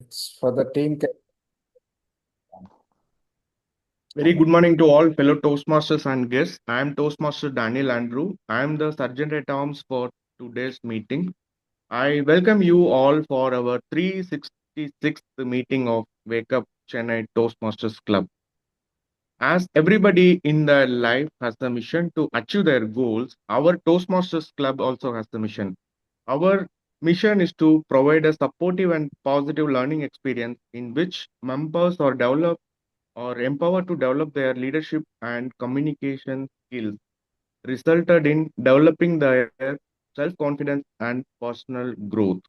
It's for the team. Very good morning to all fellow Toastmasters and guests. I am Toastmaster Daniel Andrew. I am the Sergeant at Arms for today's meeting. I welcome you all for our 366th meeting of Wake Up Chennai Toastmasters Club. As everybody in their life has the mission to achieve their goals, our Toastmasters Club also has the mission. Our mission is to provide a supportive and positive learning experience in which members are developed or empowered to develop their leadership and communication skills, resulted in developing their self-confidence and personal growth.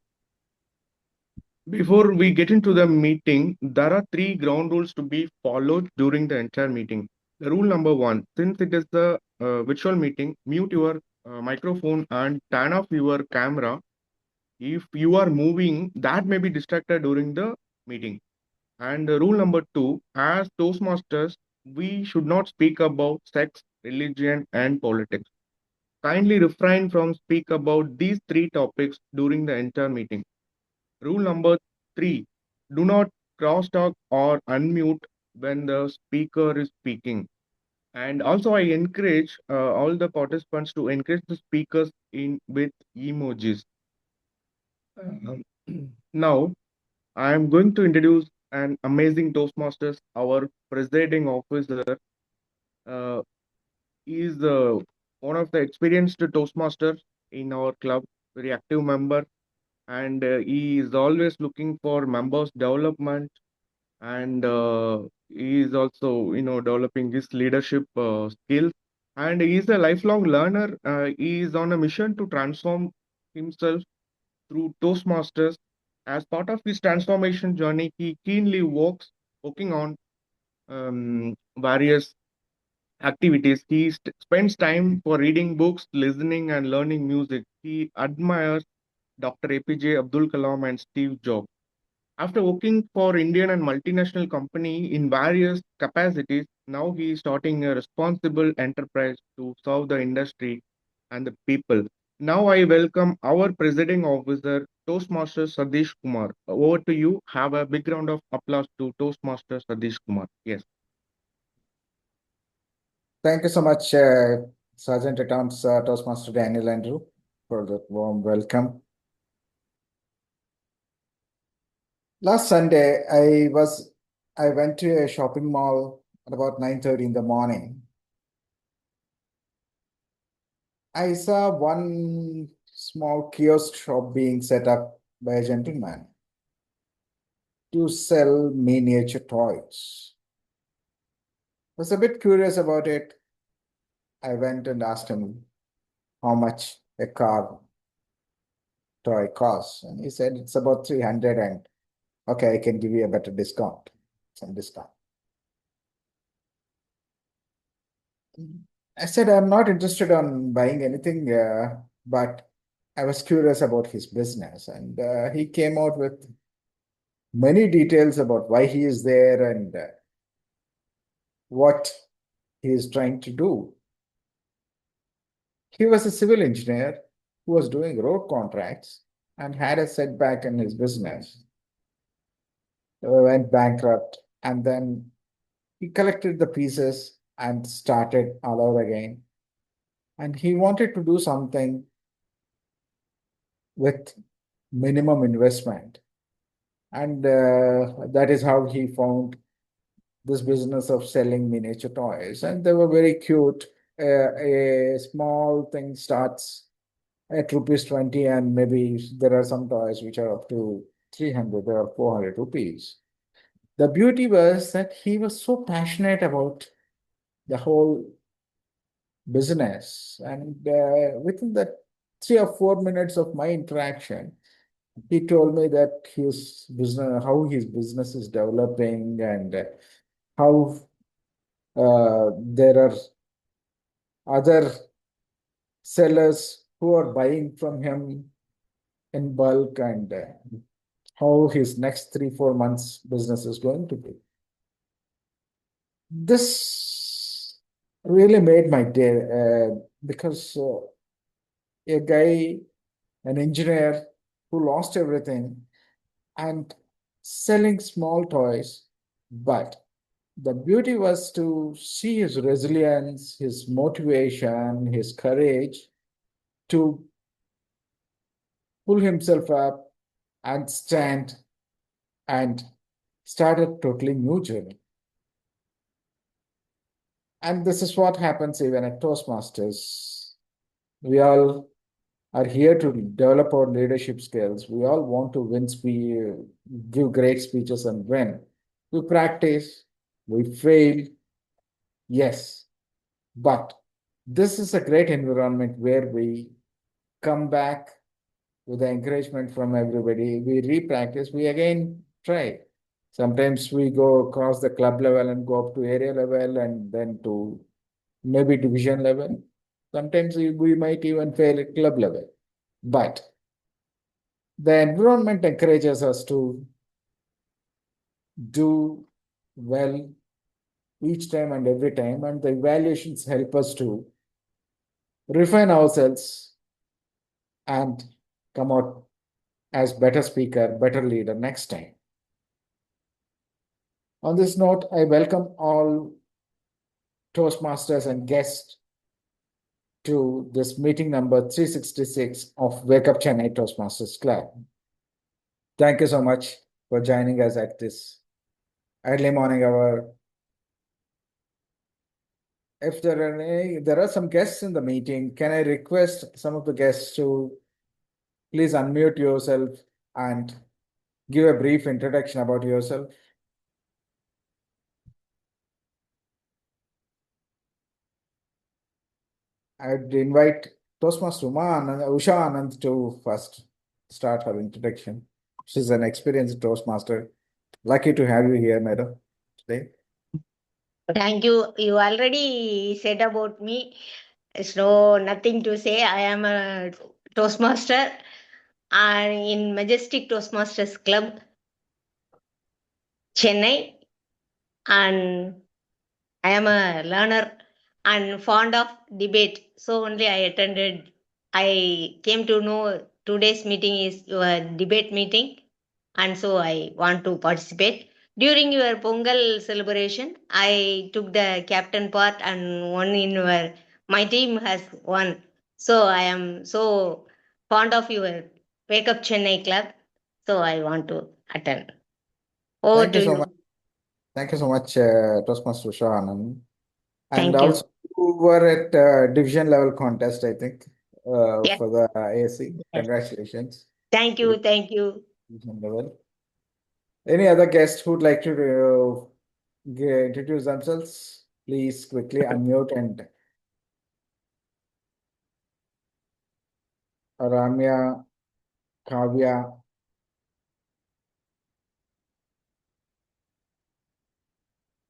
Before we get into the meeting, there are three ground rules to be followed during the entire meeting. The rule number one, since it is the virtual meeting, mute your microphone and turn off your camera. If you are moving, that may be distracted during the meeting. And rule number two, as Toastmasters, we should not speak about sex, religion, and politics. Kindly refrain from speak about these three topics during the entire meeting. Rule number three, do not crosstalk or unmute when the speaker is speaking. And also, I encourage all the participants to encourage the speakers in with emojis. Um, now, I am going to introduce an amazing Toastmasters, our presiding officer. Uh, he is one of the experienced Toastmasters in our club, very active member, and he is always looking for members' development, and he is also, developing his leadership skills. And he is a lifelong learner. He is on a mission to transform himself through Toastmasters. As part of his transformation journey, he keenly working on various activities. He spends time for reading books, listening, and learning music. He admires Dr. APJ Abdul Kalam and Steve Jobs. After working for Indian and multinational company in various capacities, now he is starting a responsible enterprise to serve the industry and the people. Now I welcome our presiding officer, Toastmaster Satish Kumar. Over to you. Have a big round of applause to Toastmaster Satish Kumar. Yes. Thank you so much, Sergeant at Arms Toastmaster Daniel Andrew, for the warm welcome. Last Sunday, I went to a shopping mall at about 9:30 in the morning. I saw one small kiosk shop being set up by a gentleman to sell miniature toys. I was a bit curious about it. I went and asked him how much a car toy costs, and he said it's about 300, and okay, I can give you a better discount, some discount. I said I'm not interested on buying anything, but I was curious about his business, and he came out with many details about why he is there and what he is trying to do. He was a civil engineer who was doing road contracts and had a setback in his business, went bankrupt, and then he collected the pieces and started all over again. And he wanted to do something with minimum investment. And that is how he found this business of selling miniature toys. And they were very cute. A small thing starts at rupees 20, and maybe there are some toys which are up to 300 or 400 rupees. The beauty was that he was so passionate about the whole business. And within the 3 or 4 minutes of my interaction, he told me that his business, how his business is developing, and how there are other sellers who are buying from him in bulk, and how his next 3 4 months business is going to be. This really made my day because a guy, an engineer who lost everything, and selling small toys, but the beauty was to see his resilience, his motivation, his courage to pull himself up and stand and start a totally new journey. And this is what happens even at Toastmasters. We all are here to develop our leadership skills. We all want to give great speeches and win. We practice, we fail, yes, but this is a great environment where we come back with the encouragement from everybody. We re-practice, we again try. Sometimes we go across the club level and go up to area level and then to maybe division level. Sometimes we might even fail at club level. But the environment encourages us to do well each time and every time, and the evaluations help us to refine ourselves and come out as better speaker, better leader next time. On this note, I welcome all Toastmasters and guests to this meeting number 366 of Wake Up Chennai Toastmasters Club. Thank you so much for joining us at this early morning hour. If there are some guests in the meeting, can I request some of the guests to please unmute yourself and give a brief introduction about yourself? I'd invite Toastmaster Usha Anand to first start her introduction. She's an experienced Toastmaster. Lucky to have you here, madam, today. Thank you. You already said about me. So nothing to say. I am a Toastmaster and in Majestic Toastmasters Club, Chennai, and I am a learner and fond of debate. So only I attended. I came to know today's meeting is your debate meeting, and so I want to participate. During your Pongal celebration, I took the captain part and won in your. My team has won. So I am so fond of your Wake Up Chennai club. So I want to attend. Over Thank you to so much. you. Thank you so much, Toastmaster Usha Anand. And Thank you. also, you were at division level contest, I think, Yeah. for the ASC. Yes. Congratulations. Thank you. Thank you. Division level. Any other guests who'd like to introduce themselves? Please quickly unmute and Ramya, Kavya.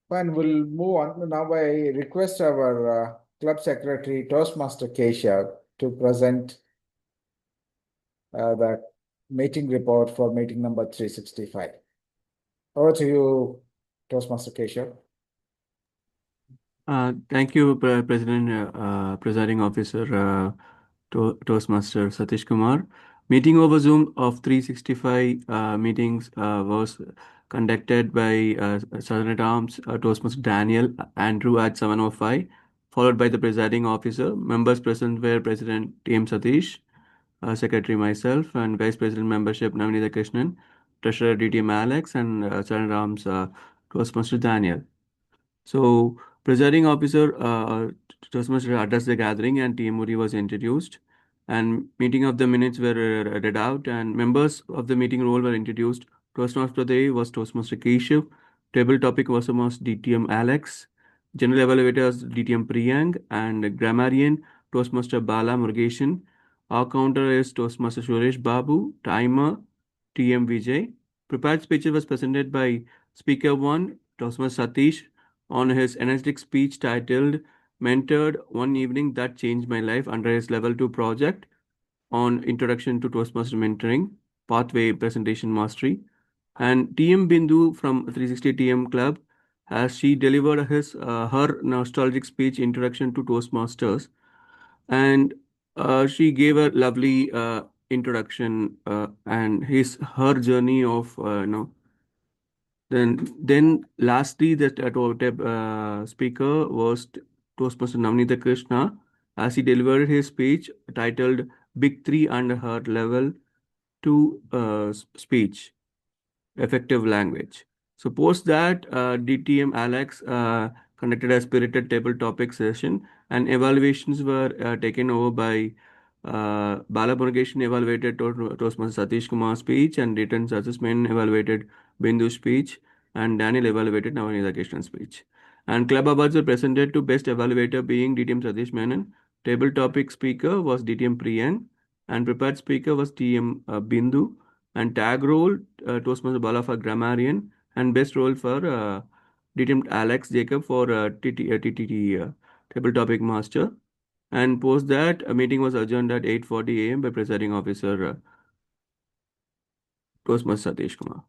Fine, we'll move on. Now I request our club secretary, Toastmaster Keshav, to present the meeting report for meeting number 365. Over to you, Toastmaster Keshav. Thank you, President, Presiding Officer, Toastmaster Satish Kumar. Meeting over Zoom of 365 meetings was conducted by Sergeant at Arms Toastmaster Daniel Andrew at 7:05, followed by the Presiding Officer. Members present were President TM Satish, Secretary myself, and Vice President Membership Navneeta Krishnan, Treasurer DTM Alex, and Sergeant at Arms Toastmaster Daniel. So, presiding officer Toastmaster addressed the gathering and TMOD was introduced. And meeting of the minutes were read out and members of the meeting role were introduced. Toastmaster today was Toastmaster Keshav. Table topic was almost DTM Alex. General evaluators DTM Priyang and grammarian Toastmaster Bala Murugeshan. Our counter is Toastmaster Suresh Babu. Timer TM Vijay. Prepared speeches was presented by Speaker 1 Toastmaster Satish on his energetic speech titled Mentored One Evening That Changed My Life under his Level 2 project on Introduction to Toastmaster Mentoring, Pathway Presentation Mastery. And TM Bindu from 360 TM Club as she delivered her nostalgic speech Introduction to Toastmasters. And she gave a lovely introduction and her journey of Then lastly, the speaker was Toastmaster Navneeta Krishna, as he delivered his speech titled "Big Three and Her Level 2 Speech." Effective language. So post that, DTM Alex conducted a spirited table topic session, and evaluations were taken over by Bala Murugesan evaluated Toastmaster Satish Kumar's speech, and written assessment evaluated Bindu's speech, and Daniel evaluated Navneeta Krishna's speech. And club awards were presented to best evaluator being DTM Satish Menon. Table topic speaker was DTM Priyan, and prepared speaker was TM Bindu, and tag role Toastmaster Bala for grammarian, and best role for DTM Alex Jacob for TTT table topic master. And post that, a meeting was adjourned at 8:40 a.m. by presiding officer Toastmaster Satish Kumar.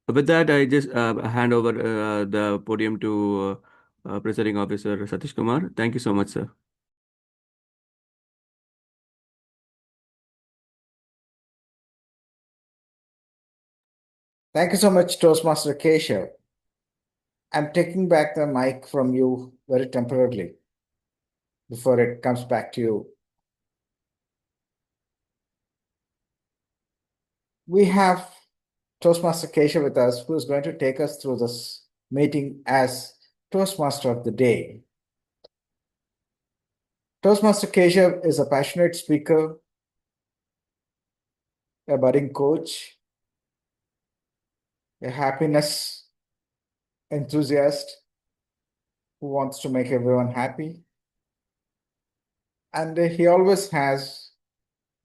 With that, I just hand over the podium to presiding officer Satish Kumar. Thank you so much, sir. Thank you so much, Toastmaster Keshav. I'm taking back the mic from you very temporarily before it comes back to you. We have Toastmaster Keshav with us, who is going to take us through this meeting as Toastmaster of the Day. Toastmaster Keshav is a passionate speaker, a budding coach, a happiness enthusiast who wants to make everyone happy. And he always has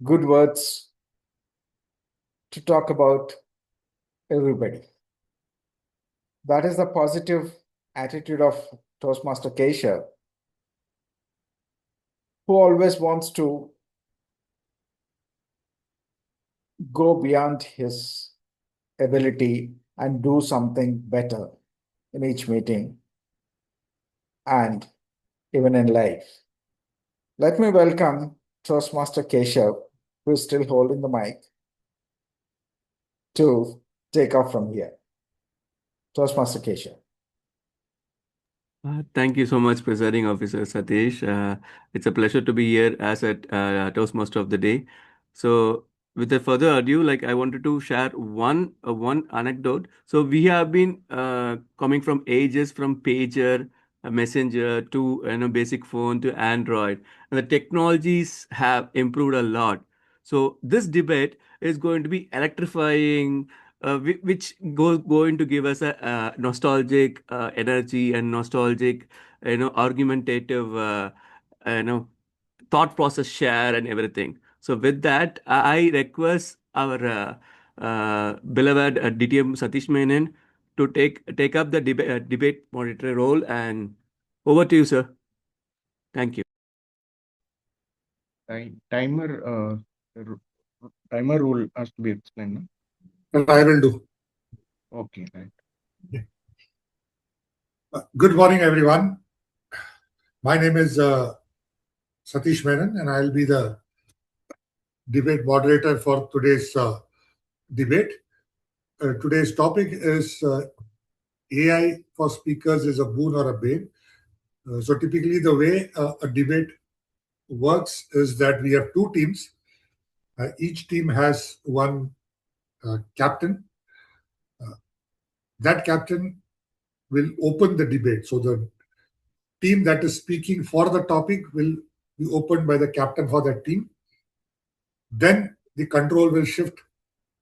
good words to talk about everybody. That is the positive attitude of Toastmaster Keshav, who always wants to go beyond his ability and do something better in each meeting and even in life. Let me welcome Toastmaster Keshav, who is still holding the mic, to take off from here. Toastmaster Keshav. Thank you so much, Presiding Officer Satish. It's a pleasure to be here as a Toastmaster of the Day. So, without further ado, I wanted to share one anecdote. So, we have been coming from ages from pager, messenger to basic phone to Android, and the technologies have improved a lot. So, this debate is going to be electrifying, which going to give us a nostalgic energy and nostalgic, argumentative, thought process share and everything. So with that, I request our beloved DTM Satish Menon to take up the debate moderator role, and over to you, sir. Thank you. Timer rule has to be explained, no? And I will do. Okay, right. Yeah. Good morning, everyone. My name is Satish Menon, and I'll be the debate moderator for today's debate. Today's topic is AI for speakers is a boon or a bane. So typically the way a debate works is that we have two teams. Each team has one captain. That captain will open the debate. So the team that is speaking for the topic will be opened by the captain for that team. Then the control will shift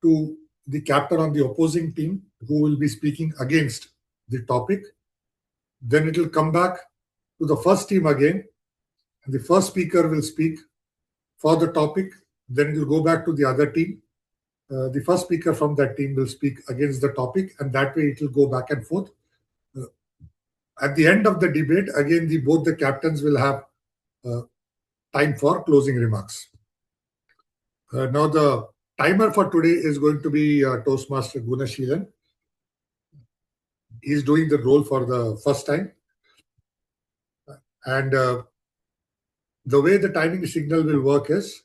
to the captain on the opposing team, who will be speaking against the topic. Then it will come back to the first team again, and the first speaker will speak for the topic. Then it will go back to the other team. The first speaker from that team will speak against the topic, and that way it will go back and forth. At the end of the debate, again, both the captains will have time for closing remarks. Now, the timer for today is going to be Toastmaster Gunashilan. He's doing the role for the first time. And the way the timing signal will work is,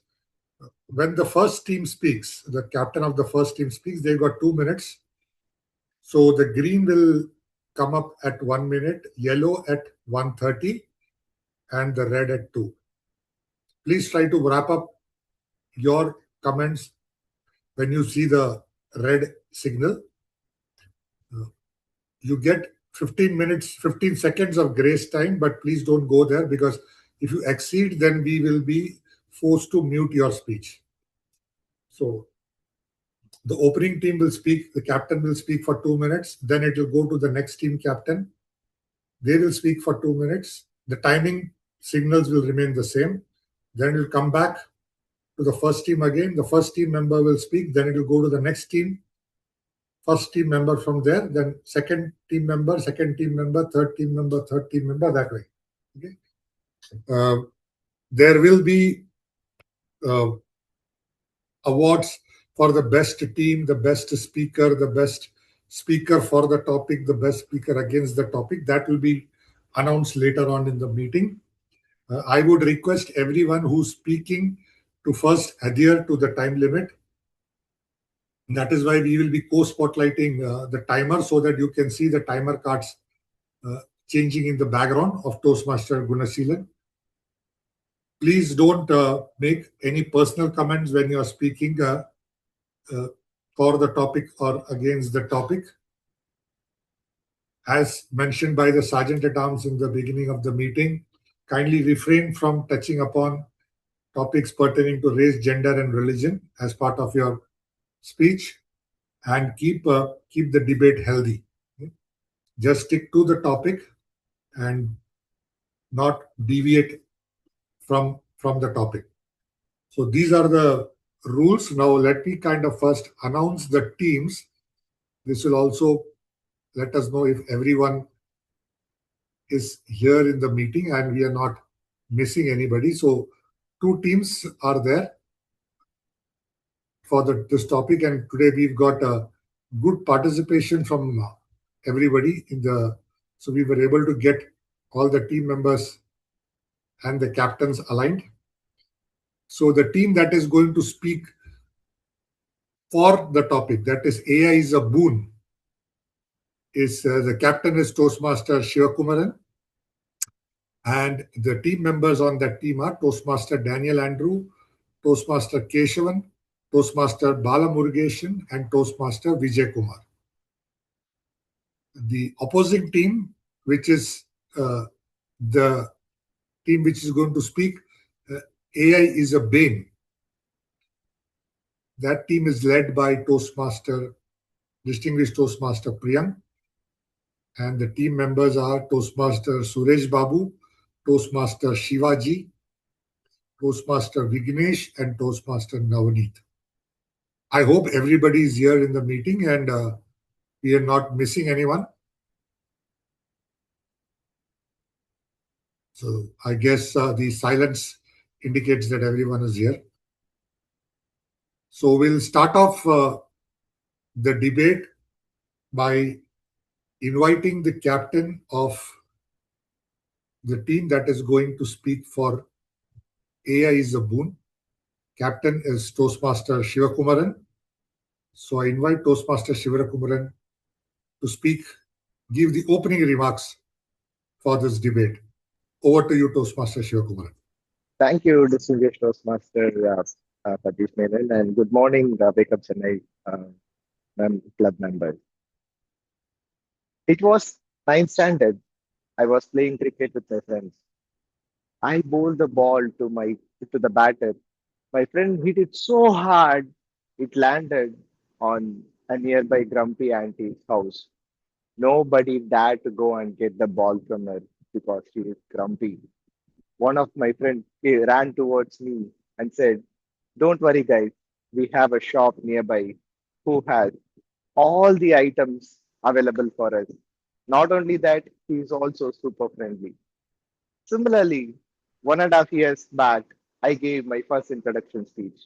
when the first team speaks, the captain of the first team speaks, they've got 2 minutes. So So the green will come up at 1 minute, yellow at 1:30, and the red at 2. Please try to wrap up your comments when you see the red signal. You get 15 minutes, 15 seconds of grace time, but please don't go there, because if you exceed, then we will be forced to mute your speech. So the opening team will speak, the captain will speak for 2 minutes, then it will go to the next team captain. They will speak for 2 minutes. The timing signals will remain the same. Then it will come back to the first team again. The first team member will speak, then it will go to the next team. First team member from there, then second team member, third team member, that way. Okay. There will be awards for the best team, the best speaker, the best speaker for the topic, the best speaker against the topic. That will be announced later on in the meeting. I would request everyone who's speaking to first adhere to the time limit. That is why we will be co-spotlighting the timer, so that you can see the timer cards changing in the background of Toastmaster Gunasilan. Please don't make any personal comments when you are speaking for the topic or against the topic. As mentioned by the Sergeant at Arms in the beginning of the meeting, kindly refrain from touching upon topics pertaining to race, gender, and religion as part of your speech, and keep the debate healthy. Okay? Just stick to the topic and not deviate from the topic. So these are the rules. Now let me kind of first announce the teams. This will also let us know if everyone is here in the meeting and we are not missing anybody. So 2 teams are there for this topic, and today we've got a good participation from everybody so we were able to get all the team members and the captains aligned. So the team that is going to speak for the topic, that is AI is a boon, is the captain is Toastmaster Shivakumaran, and the team members on that team are Toastmaster Daniel Andrew, Toastmaster Keshavan, Toastmaster Bala Murugeshan, and Toastmaster Vijay Kumar. The opposing team, which is the team which is going to speak, AI is a Bane. That team is led by Distinguished Toastmaster Priyank, and the team members are Toastmaster Suresh Babu, Toastmaster Shivaji, Toastmaster Vignesh, and Toastmaster Navneet. I hope everybody is here in the meeting and we are not missing anyone. So I guess the silence indicates that everyone is here. So we'll start off the debate by inviting the captain of the team that is going to speak for AI is a Boon. Captain is Toastmaster Shivakumaran. So I invite Toastmaster Shivakumaran to speak, give the opening remarks for this debate. Over to you, Toastmaster Shivakumaran. Thank you, distinguished Toastmaster Satish Menon, and good morning, Wake Up Chennai club members. It was 9th standard. I was playing cricket with my friends. I bowled the ball to the batter. My friend hit it so hard, it landed on a nearby grumpy auntie's house. Nobody dared to go and get the ball from her because she is grumpy. One of my friends ran towards me and said, "Don't worry, guys. We have a shop nearby who has all the items available for us. Not only that, he is also super friendly." Similarly, 1.5 years back, I gave my first introduction speech.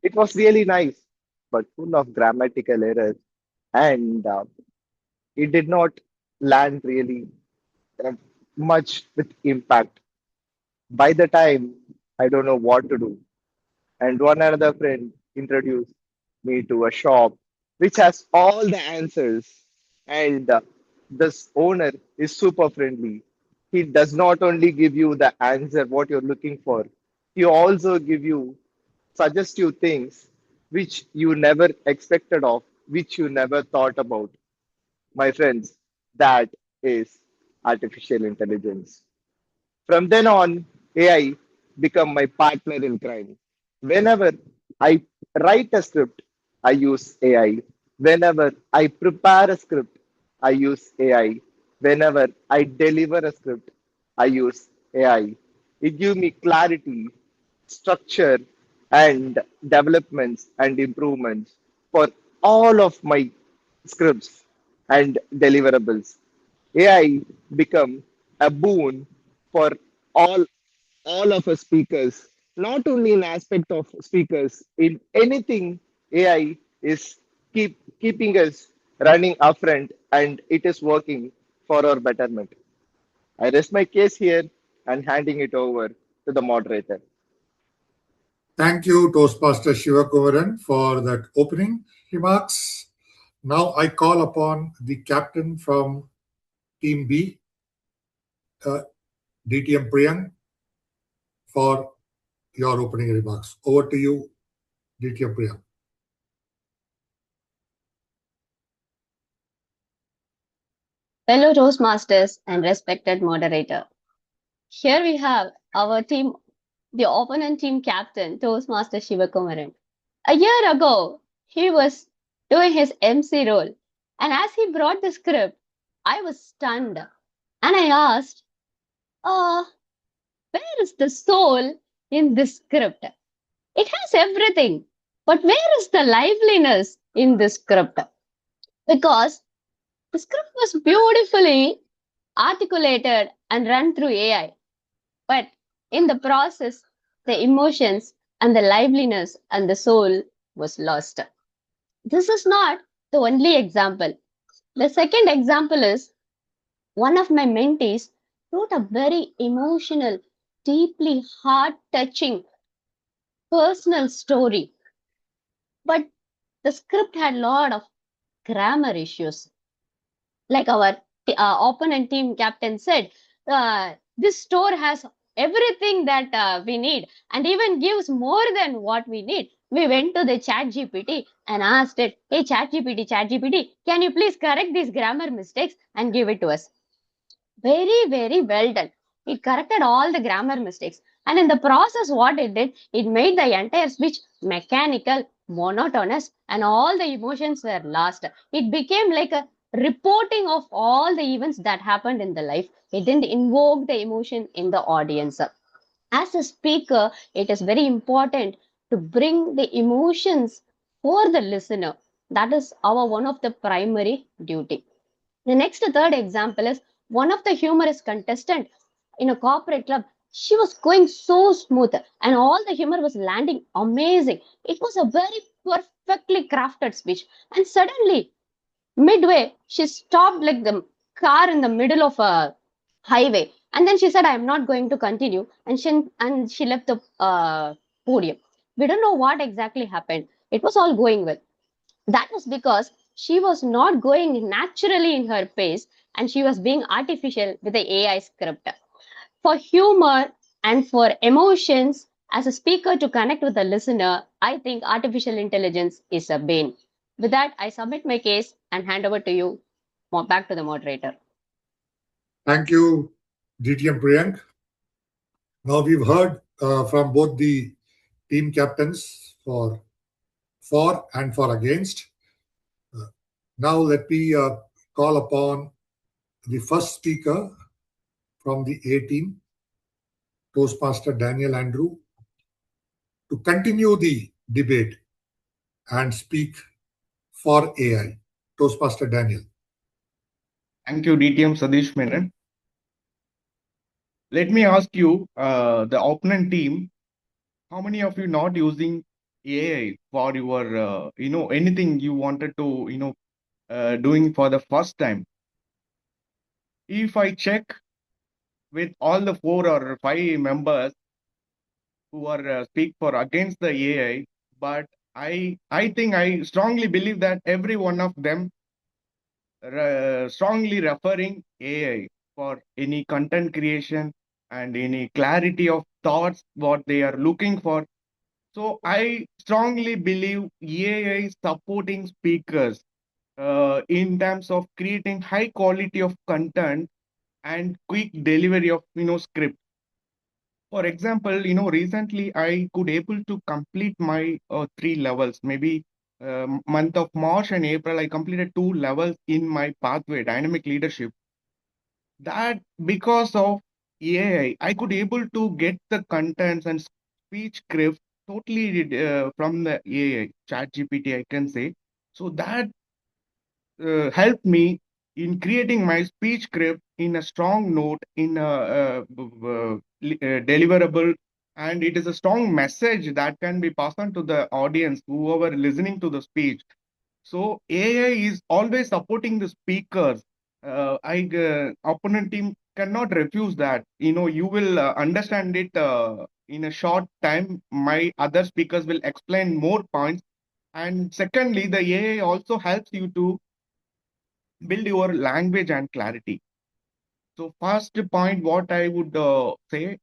It was really nice, but full of grammatical errors, and it did not land really uh, much with impact. By the time, I don't know what to do. And one another friend introduced me to a shop which has all the answers. And this owner is super friendly. He does not only give you the answer what you're looking for, he also give you suggestive things which you never expected of, which you never thought about. My friends, that is artificial intelligence. From then on, AI become my partner in crime. Whenever I write a script, I use AI. Whenever I prepare a script, I use AI. Whenever I deliver a script, I use AI. It gives me clarity, structure, and developments and improvements for all of my scripts and deliverables. AI become a boon for all all of us speakers, not only in aspect of speakers, in anything AI is keeping us running upfront and it is working for our betterment. I rest my case here and handing it over to the moderator. Thank you, Toastmaster Shivakumaran, for that opening remarks. Now I call upon the captain from Team B, DTM Priyank, for your opening remarks. Over to you, DTM Priyank. Fellow Toastmasters and respected moderator. Here we have our team, the opponent team captain, Toastmaster Shivakumaran. A year ago, he was doing his MC role, and as he brought the script, I was stunned. And I asked, where is the soul in this script? It has everything, but where is the liveliness in this script? Because the script was beautifully articulated and run through AI. But in the process, the emotions and the liveliness and the soul was lost. This is not the only example. The second example is one of my mentees wrote a very emotional, deeply heart touching personal story. But the script had a lot of grammar issues. Like our opponent team captain said, this store has everything that we need and even gives more than what we need. We went to the chat GPT and asked it, hey, chat GPT, can you please correct these grammar mistakes and give it to us? Very, very well done. It corrected all the grammar mistakes. And in the process, what it did, it made the entire speech mechanical, monotonous, and all the emotions were lost. It became like a reporting of all the events that happened in the life. It didn't invoke the emotion in the audience. As a speaker, it is very important to bring the emotions for the listener. That is our one of the primary duty. The next third example is one of the humorous contestant in a corporate club. She was going so smooth and all the humor was landing amazing. It was a very perfectly crafted speech. And suddenly, midway, she stopped like the car in the middle of a highway. And then she said, I am not going to continue. And she left the podium. We don't know what exactly happened. It was all going well. That was because she was not going naturally in her pace and she was being artificial with the AI script. For humor and for emotions, as a speaker to connect with the listener, I think artificial intelligence is a bane. With that, I submit my case and hand over to you. Back to the moderator. Thank you, DTM Priyank. Now we've heard from both the team captains for and for against. Now let me call upon the first speaker from the A team, Toastmaster Daniel Andrew, to continue the debate and speak for AI. Toastmaster Daniel. Thank you, DTM Satish Menon. Let me ask you, the opponent team, how many of you not using AI for your, anything you wanted to, doing for the first time? If I check with all the 4 or 5 members who are speak for against the AI, but I think I strongly believe that every one of them strongly referring AI for any content creation and any clarity of thoughts, what they are looking for. So I strongly believe AI supporting speakers in terms of creating high quality of content and quick delivery of script. For example, recently I could able to complete my 3 levels. Maybe month of March and April, I completed 2 levels in my pathway, dynamic leadership. That because of AI, I could able to get the contents and speech script totally from the AI, chat GPT, I can say. So that helped me in creating my speech script in a strong note, in a deliverable, and it is a strong message that can be passed on to the audience, whoever listening to the speech. So AI is always supporting the speakers. Opponent team cannot refuse that. You will understand it in a short time. My other speakers will explain more points. And secondly, the AI also helps you to build your language and clarity. So first point, what I would say,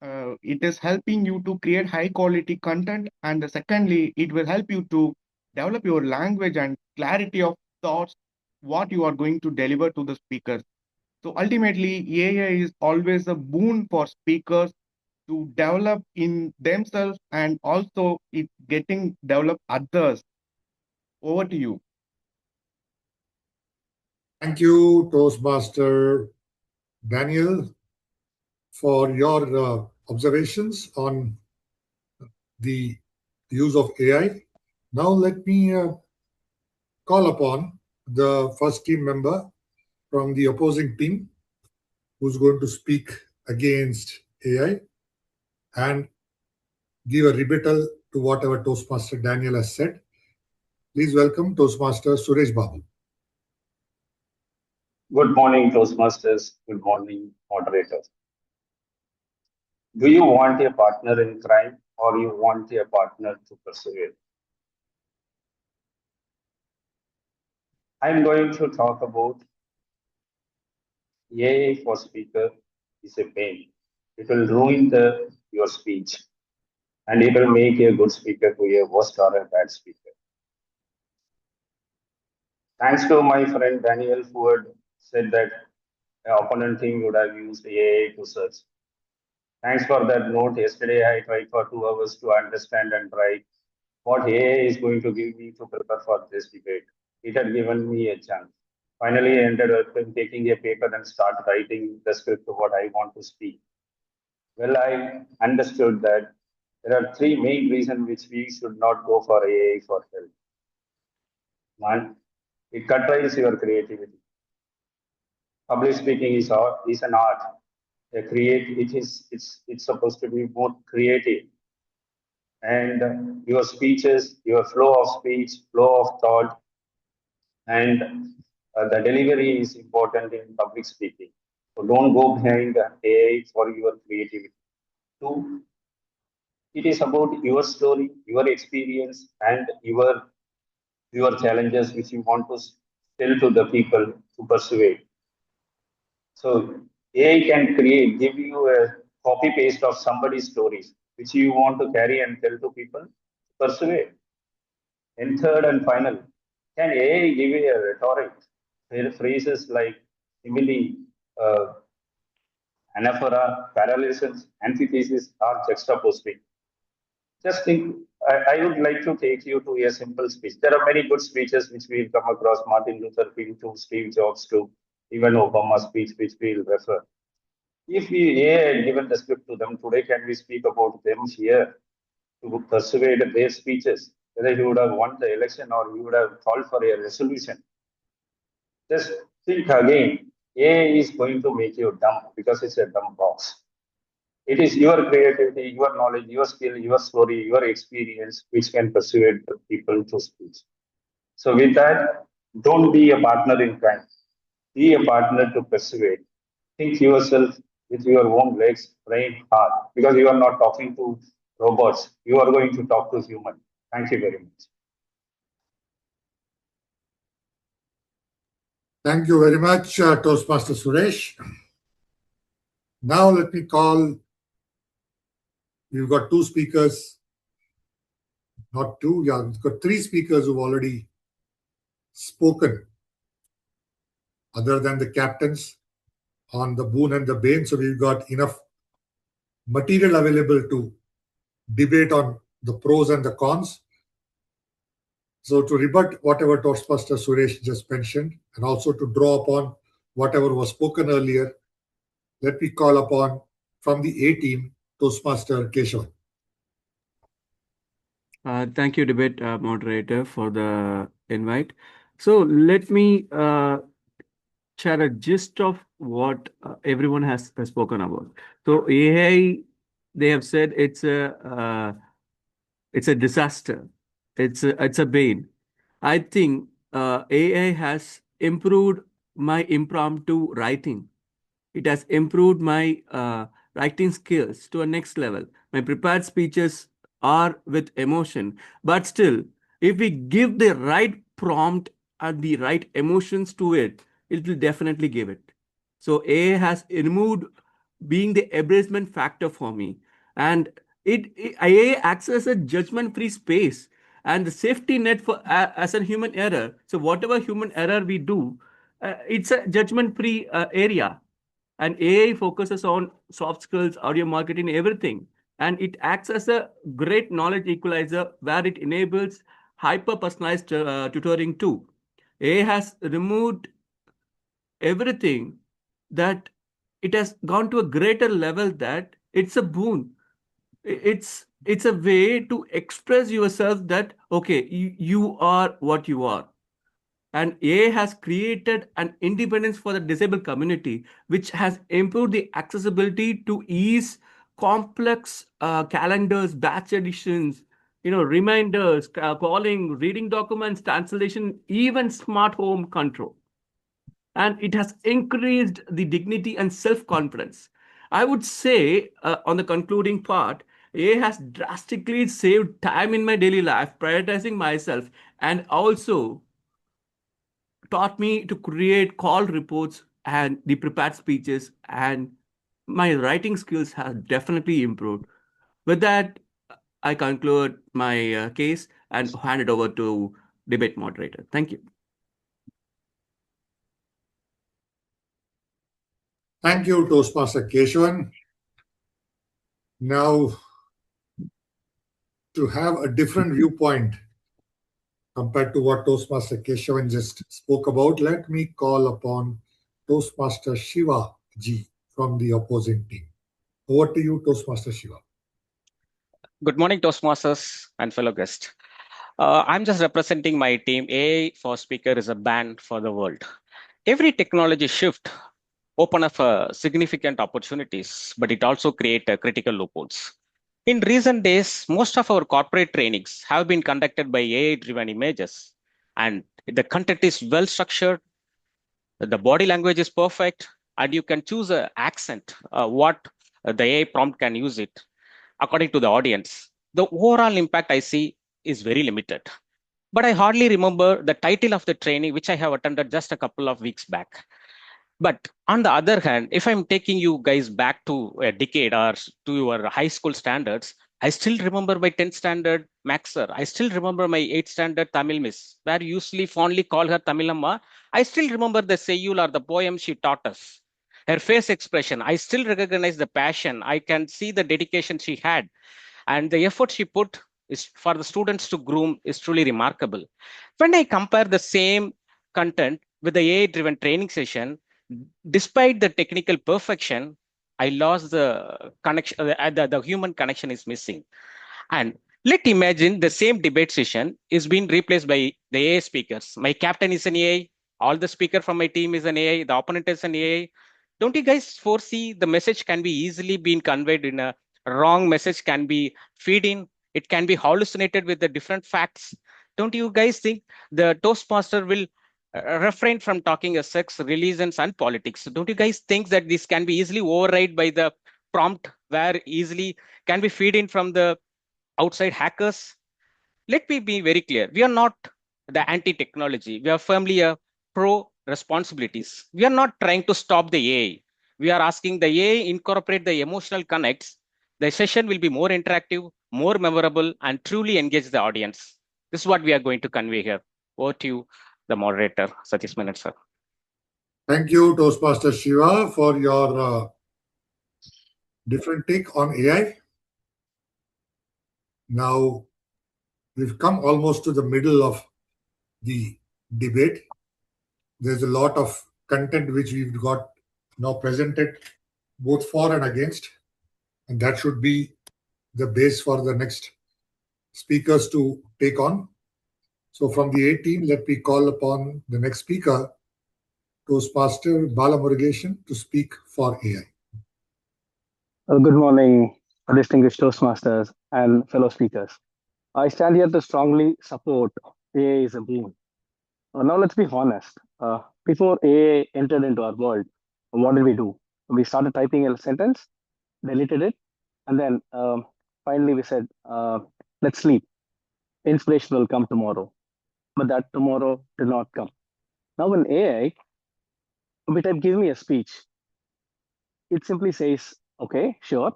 it is helping you to create high quality content, and secondly, it will help you to develop your language and clarity of thoughts, what you are going to deliver to the speakers. So ultimately, AI is always a boon for speakers to develop in themselves and also it getting develop others. Over to you. Thank you, Toastmaster Daniel, for your observations on the use of AI. Now, let me call upon the first team member from the opposing team who's going to speak against AI and give a rebuttal to whatever Toastmaster Daniel has said. Please welcome Toastmaster Suresh Babu. Good morning, Toastmasters. Good morning, moderators. Do you want a partner in crime or you want a partner to persevere? I'm going to talk about AI for speaker is a pain. It will ruin your speech and it will make a good speaker to a worst or a bad speaker. Thanks to my friend Daniel who had said that the opponent team would have used AI to search. Thanks for that note. Yesterday, I tried for 2 hours to understand and write what AI is going to give me to prepare for this debate. It had given me a chance. Finally, I ended up in taking a paper and start writing the script of what I want to speak. Well, I understood that there are 3 main reasons which we should not go for AI for help. One, it curtails your creativity. Public speaking is an art. It's supposed to be more creative, and your speeches, your flow of speech, flow of thought, and the delivery is important in public speaking. So don't go behind AI for your creativity. Two, it is about your story, your experience, and your challenges which you want to tell to the people to persuade. So AI can give you a copy paste of somebody's stories, which you want to carry and tell to people, persuade. And third and final, can AI give you a rhetoric? Phrases like simile, anaphora, parallelisms, antithesis, or juxtaposing. Just think, I would like to take you to a simple speech. There are many good speeches which we'll come across, Martin Luther King to Steve Jobs to even Obama's speech, which we'll refer. If we AI had given the script to them today, can we speak about them here to persuade their speeches, whether he would have won the election or he would have called for a resolution? Just think again. AI is going to make you dumb because it's a dumb box. It is your creativity, your knowledge, your skill, your story, your experience which can persuade the people to speak. So, with that, don't be a partner in crime. Be a partner to persuade. Think yourself with your own legs, brain, heart, because you are not talking to robots. You are going to talk to human. Thank you very much. Thank you very much, Toastmaster Suresh. Now let me call, we've got two speakers, not two, yeah, we've got three speakers who've already spoken, other than the captains on the Boon and the Bane. So we've got enough material available to debate on the pros and the cons. So to rebut whatever Toastmaster Suresh just mentioned, and also to draw upon whatever was spoken earlier, let me call upon from the A team, Toastmaster Keshavan. Thank you, debate moderator, for the invite. So let me share a gist of what everyone has spoken about. So AI, they have said it's a disaster. It's a bane. I think AI has improved my impromptu writing. It has improved my writing skills to a next level. My prepared speeches are with emotion, but still, if we give the right prompt and the right emotions to it, it will definitely give it. So AI has removed being the embarrassment factor for me, and AI acts as a judgment-free space and the safety net for as a human error. So whatever human error we do, it's a judgment-free area, and AI focuses on soft skills, audio marketing, everything. And it acts as a great knowledge equalizer where it enables hyper personalized tutoring too. AI has removed everything, that it has gone to a greater level, that it's a boon. It's a way to express yourself, that okay, you are what you are. And AI has created an independence for the disabled community, which has improved the accessibility to ease complex calendars, batch editions, reminders, calling, reading documents, translation, even smart home control. And it has increased the dignity and self-confidence. I would say, on the concluding part, AI has drastically saved time in my daily life, prioritizing myself, and also taught me to create call reports and the prepared speeches, and my writing skills have definitely improved. With that, I conclude my case and hand it over to debate moderator. Thank you. Thank you, Toastmaster Keshavan. Now, to have a different viewpoint compared to what Toastmaster Keshavan just spoke about, let me call upon Toastmaster Shiva ji from the opposing team. Over to you, Toastmaster Shiva. Good morning, Toastmasters and fellow guests. I'm just representing my team. AI for speaker is a ban for the world. Every technology shift open up significant opportunities, but it also create critical loopholes. In recent days, most of our corporate trainings have been conducted by AI-driven images, and the content is well structured, the body language is perfect, and you can choose an accent, what the AI prompt can use it according to the audience. The overall impact I see is very limited. But I hardly remember the title of the training, which I have attended just a couple of weeks back. But on the other hand, if I'm taking you guys back to a decade or to your high school standards, I still remember my 10th standard Max sir. I still remember my 8th standard Tamil miss, where you usually fondly call her Tamilamma. I still remember the sayul or the poem she taught us. Her face expression, I still recognize the passion. I can see the dedication she had. And the effort she put is for the students to groom is truly remarkable. When I compare the same content with the AI-driven training session, despite the technical perfection, I lost the connection, the human connection is missing. And let's imagine the same debate session is being replaced by the AI speakers. My captain is an AI, all the speaker from my team is an AI, the opponent is an AI. Don't you guys foresee the message can be easily being conveyed in a wrong message can be feed in, it can be hallucinated with the different facts. Don't you guys think the Toastmaster will refrain from talking as sex, religions, and politics? Don't you guys think that this can be easily override by the prompt where easily can be feed in from the outside hackers? Let me be very clear. We are not the anti-technology. We are firmly a pro responsibilities. We are not trying to stop the AI. We are asking the AI incorporate the emotional connects. The session will be more interactive, more memorable, and truly engage the audience. This is what we are going to convey here. Over to you, the moderator, Satish Kumar, sir. Thank you, Toastmaster Shiva, for your different take on AI. Now, we've come almost to the middle of the debate. There's a lot of content which we've got now presented, both for and against, and that should be the base for the next speakers to take on. So from the A team, let me call upon the next speaker, Toastmaster Bala Murugesan, to speak for AI. Good morning, distinguished Toastmasters and fellow speakers. I stand here to strongly support AI is a boon. Now, let's be honest. Before AI entered into our world, what did we do? We started typing a sentence, deleted it, and then finally we said, let's sleep. Inspiration will come tomorrow. But that tomorrow did not come. Now, when AI, we type, give me a speech, it simply says, okay, sure.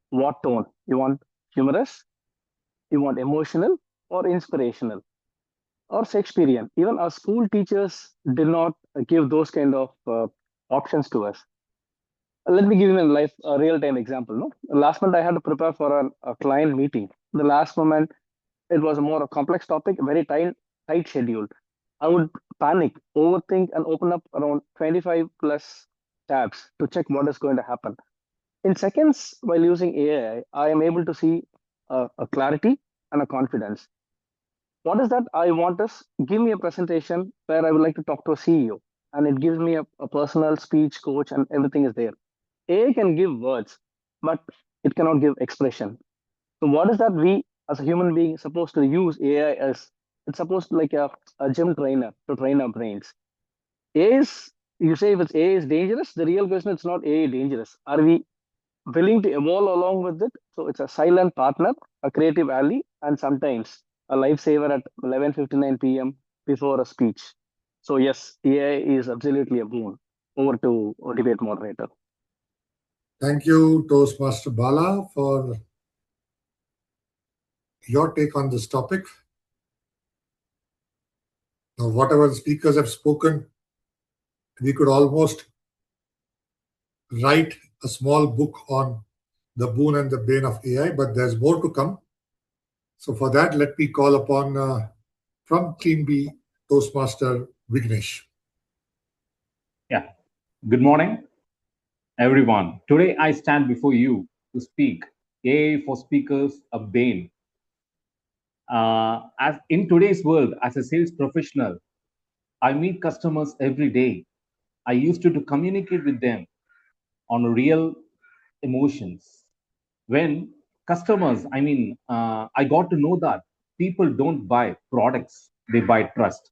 What tone? You want humorous? You want emotional or inspirational or Shakespearean? Even our school teachers did not give those kind of options to us. Let me give you a real-time example. No, last month I had to prepare for a client meeting. The last moment, it was a more complex topic, very tight schedule. I would panic, overthink, and open up around 25 plus tabs to check what is going to happen. In seconds, while using AI, I am able to see a clarity and a confidence. What is that? I want us give me a presentation where I would like to talk to a CEO, and it gives me a personal speech coach, and everything is there. AI can give words, but it cannot give expression. So, what is that we as a human being supposed to use AI as? It's supposed to like a gym trainer to train our brains. AI is, you say if it's AI is dangerous, the real question is not AI dangerous. Are we willing to evolve along with it? So it's a silent partner, a creative ally, and sometimes a lifesaver at 11:59 p.m. before a speech. So yes, AI is absolutely a boon. Over to debate moderator. Thank you, Toastmaster Bala, for your take on this topic. Now, whatever the speakers have spoken, we could almost write a small book on the boon and the bane of AI, but there's more to come. So for that, let me call upon from Team B, Toastmaster Vignesh. Yeah. Good morning, everyone. Today I stand before you to speak AI for speakers a bane. As in today's world, as a sales professional, I meet customers every day. I used to communicate with them on real emotions. When customers, I got to know that people don't buy products, they buy trust.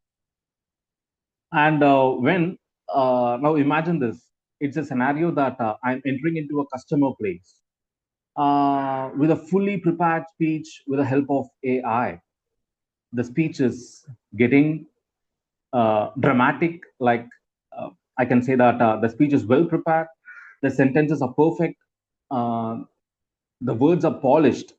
And now imagine this, it's a scenario that I'm entering into a customer place with a fully prepared speech with the help of AI. The speech is getting dramatic, like I can say that the speech is well prepared, the sentences are perfect, the words are polished.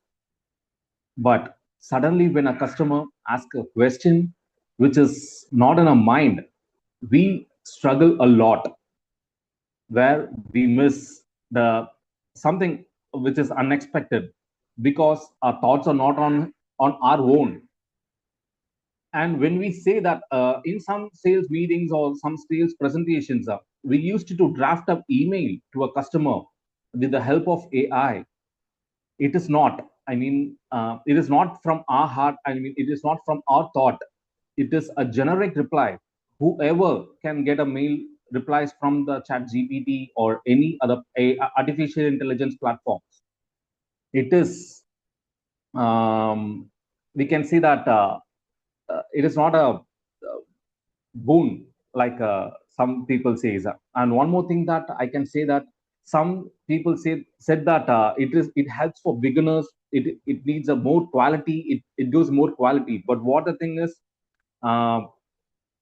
But suddenly, when a customer asks a question which is not in our mind, we struggle a lot, where we miss the something which is unexpected because our thoughts are not on our own. And when we say that in some sales meetings or some sales presentations, we used to draft up email to a customer with the help of AI. It is not. It is not from our heart. It is not from our thought. It is a generic reply. Whoever can get a mail replies from the chat GPT or any other artificial intelligence platforms. It is, we can see that it is not a boon like some people say. And one more thing that I can say, that some people said that it helps for beginners. It needs a more quality. It gives more quality. But what the thing is,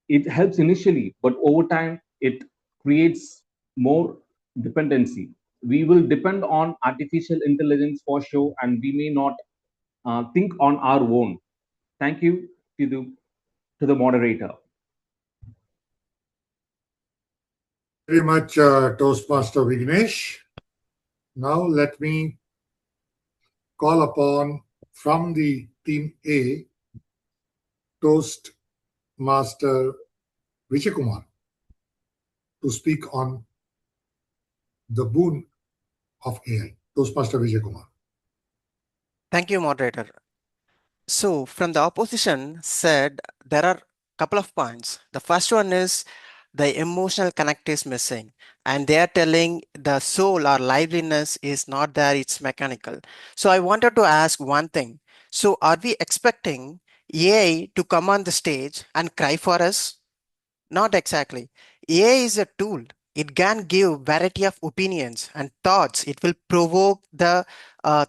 it helps initially, but over time it creates more dependency. We will depend on artificial intelligence for sure, and we may not think on our own. Thank you to the moderator. Very much, Toastmaster Vignesh. Now let me call upon from the team A, Toastmaster Vijay Kumar, to speak on the boon of AI. Toastmaster Vijay Kumar. Thank you, moderator. So from the opposition said there are a couple of points. The first one is the emotional connect is missing, and they are telling the soul or liveliness is not there, it's mechanical. So I wanted to ask one thing. So are we expecting AI to come on the stage and cry for us? Not exactly. AI is a tool. It can give variety of opinions and thoughts. It will provoke the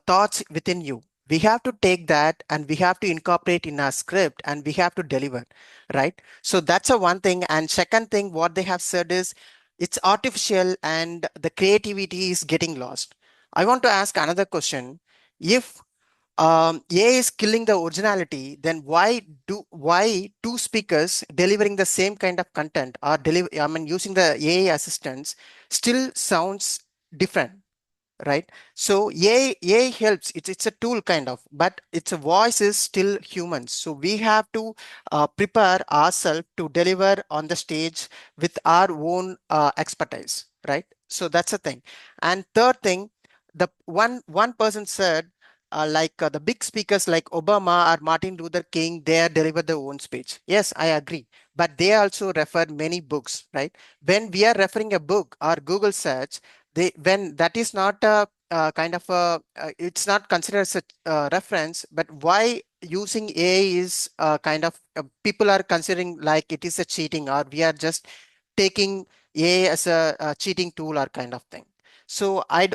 thoughts within you. We have to take that and we have to incorporate in our script and we have to deliver, right? So that's a one thing. And second thing, what they have said is it's artificial and the creativity is getting lost. I want to ask another question. If AI is killing the originality, then why two speakers delivering the same kind of content or using the AI assistants still sounds different, right? So AI helps. It's a tool kind of, but its a voice is still humans. So we have to prepare ourselves to deliver on the stage with our own expertise, right? So that's a thing. And third thing, the one person said the big speakers like Obama or Martin Luther King, they deliver their own speech. Yes, I agree. But they also refer many books, right? When we are referring a book or Google search, when that is not a kind of a it's not considered as a reference, but why using AI is kind of people are considering like it is a cheating, or we are just taking AI as a cheating tool or kind of thing. So I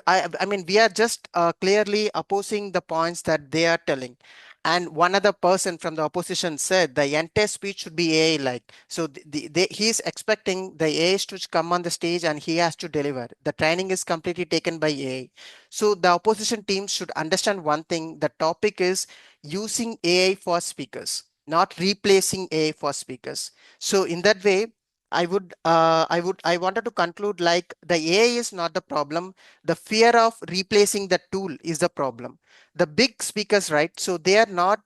mean, we are just clearly opposing the points that they are telling. And one other person from the opposition said the entire speech should be AI like. So he is expecting the AI to come on the stage and he has to deliver. The training is completely taken by AI. So the opposition team should understand one thing. The topic is using AI for speakers, not replacing AI for speakers. So in that way, I wanted to conclude like the AI is not the problem. The fear of replacing the tool is the problem. The big speakers, right? So they are not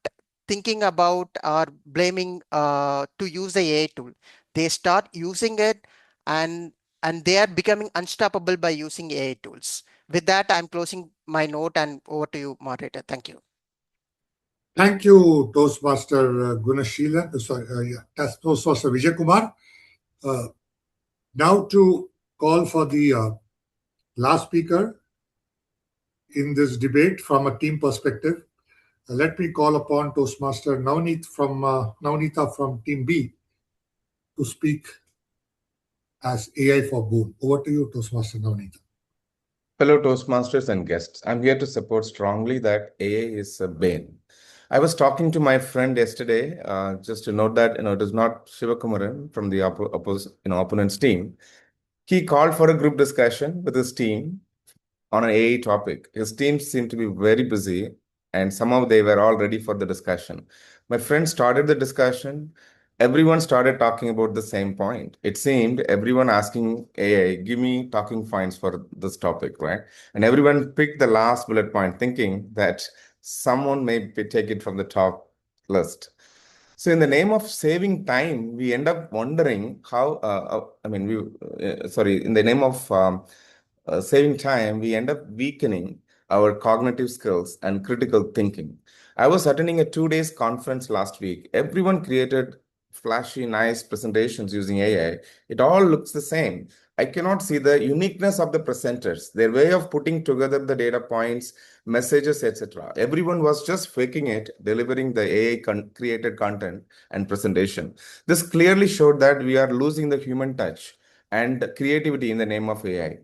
thinking about or blaming to use the AI tool. They start using it and they are becoming unstoppable by using AI tools. With that, I'm closing my note and over to you, moderator. Thank you. Thank you, Toastmaster Gunasheelan. Toastmaster Vijay Kumar. Now to call for the last speaker in this debate from a team perspective. Let me call upon Toastmaster Navneeta from Team B to speak as AI for Boon. Over to you, Toastmaster Navneeta. Fellow Toastmasters and guests, I'm here to support strongly that AI is a bane. I was talking to my friend yesterday, just to note that it is not Shivakumaran from the opponent's team. He called for a group discussion with his team on an AI topic. His team seemed to be very busy, and somehow they were all ready for the discussion. My friend started the discussion. Everyone started talking about the same point. It seemed everyone asking AI, give me talking points for this topic, right? And everyone picked the last bullet point, thinking that someone may take it from the top list. So, in the name of saving time, we end up wondering how. In the name of saving time, we end up weakening our cognitive skills and critical thinking. I was attending a 2 day conference last week. Everyone created flashy, nice presentations using AI. It all looks the same. I cannot see the uniqueness of the presenters, their way of putting together the data points, messages, etc. Everyone was just faking it, delivering the AI created content and presentation. This clearly showed that we are losing the human touch and creativity in the name of AI.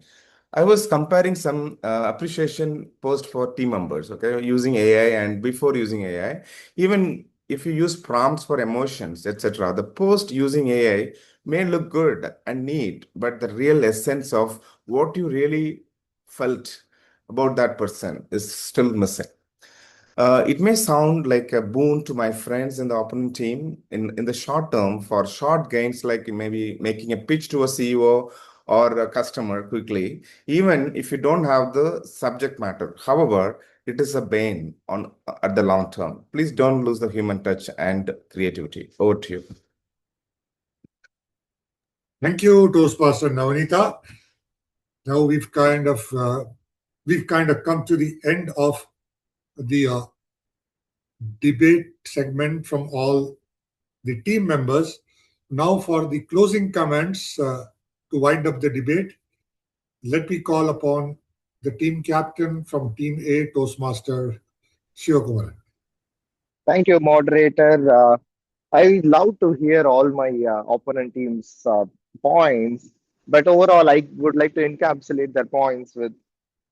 I was comparing some appreciation post for team members, okay, using AI and before using AI. Even if you use prompts for emotions, etc., the post using AI may look good and neat, but the real essence of what you really felt about that person is still missing. It may sound like a boon to my friends in the opponent team in the short term for short gains, like maybe making a pitch to a CEO or a customer quickly, even if you don't have the subject matter. However, it is a bane on at the long term. Please don't lose the human touch and creativity. Over to you. Thank you, Toastmaster Navanita. Now we've kind of come to the end of the debate segment from all the team members. Now for the closing comments to wind up the debate, let me call upon the team captain from Team A, Toastmaster Shivakumar. Thank you, moderator. I love to hear all my opponent team's points, but overall, I would like to encapsulate their points with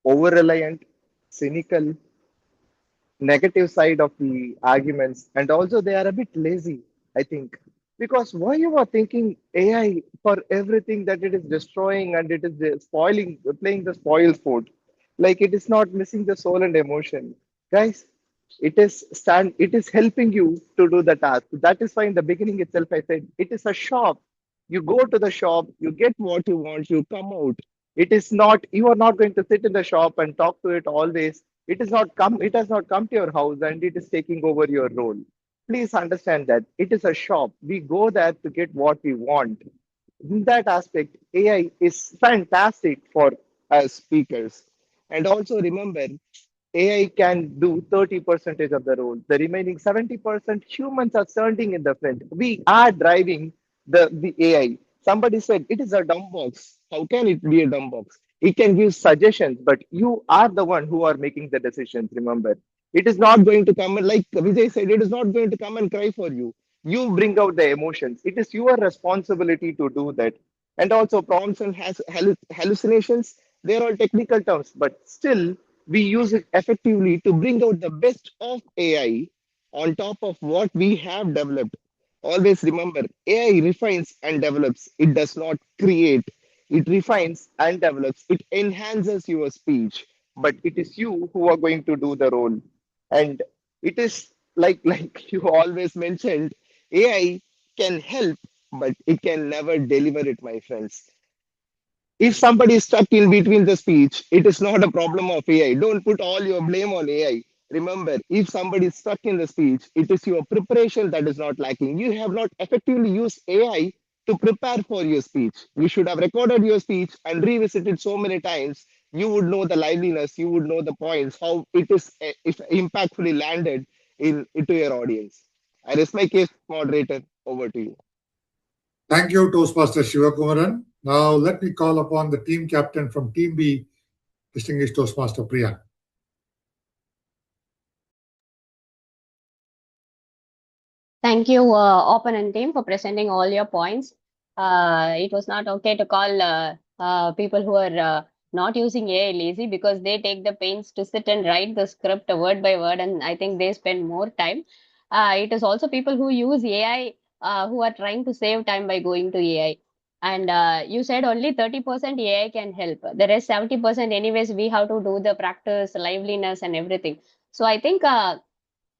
over-reliant, cynical, negative side of the arguments, and also they are a bit lazy, I think. Because why you are thinking AI for everything that it is destroying and it is spoiling, playing the spoil sport, like it is not missing the soul and emotion, guys. It is helping you to do the task. That is why in the beginning itself I said it is a shop. You go to the shop, you get what you want, you come out. It is not, you are not going to sit in the shop and talk to it always. It has not come to your house and it is taking over your role. Please understand that it is a shop. We go there to get what we want. In that aspect, AI is fantastic for us speakers. And also remember, AI can do 30% of the role. The remaining 70% humans are standing in the front. We are driving the AI. Somebody said it is a dumb box. How can it be a dumb box? It can give suggestions, but you are the one who are making the decisions. Remember, it is not going to come and, like Vijay said, it is not going to come and cry for you. You bring out the emotions. It is your responsibility to do that. And also prompts and hallucinations, they're all technical terms, but still we use it effectively to bring out the best of AI on top of what we have developed. Always remember, AI refines and develops. It does not create. It refines and develops. It enhances your speech, but it is you who are going to do the role. And it is like you always mentioned, AI can help, but it can never deliver it, my friends. If somebody is stuck in between the speech, it is not a problem of AI. Don't put all your blame on AI. Remember, if somebody is stuck in the speech, it is your preparation that is not lacking. You have not effectively used AI to prepare for your speech. You should have recorded your speech and revisited so many times. You would know the liveliness, you would know the points, how it is if impactfully landed into your audience. I rest my case, moderator. Over to you. Thank you, Toastmaster Shivakumaran. Now let me call upon the team captain from Team B, distinguished Toastmaster Priya. Thank you, opponent team, for presenting all your points. It was not okay to call people who are not using AI lazy, because they take the pains to sit and write the script word by word, and I think they spend more time. It is also people who use AI who are trying to save time by going to AI. And you said only 30% AI can help. The rest 70%, anyways, we have to do the practice, liveliness, and everything. So I think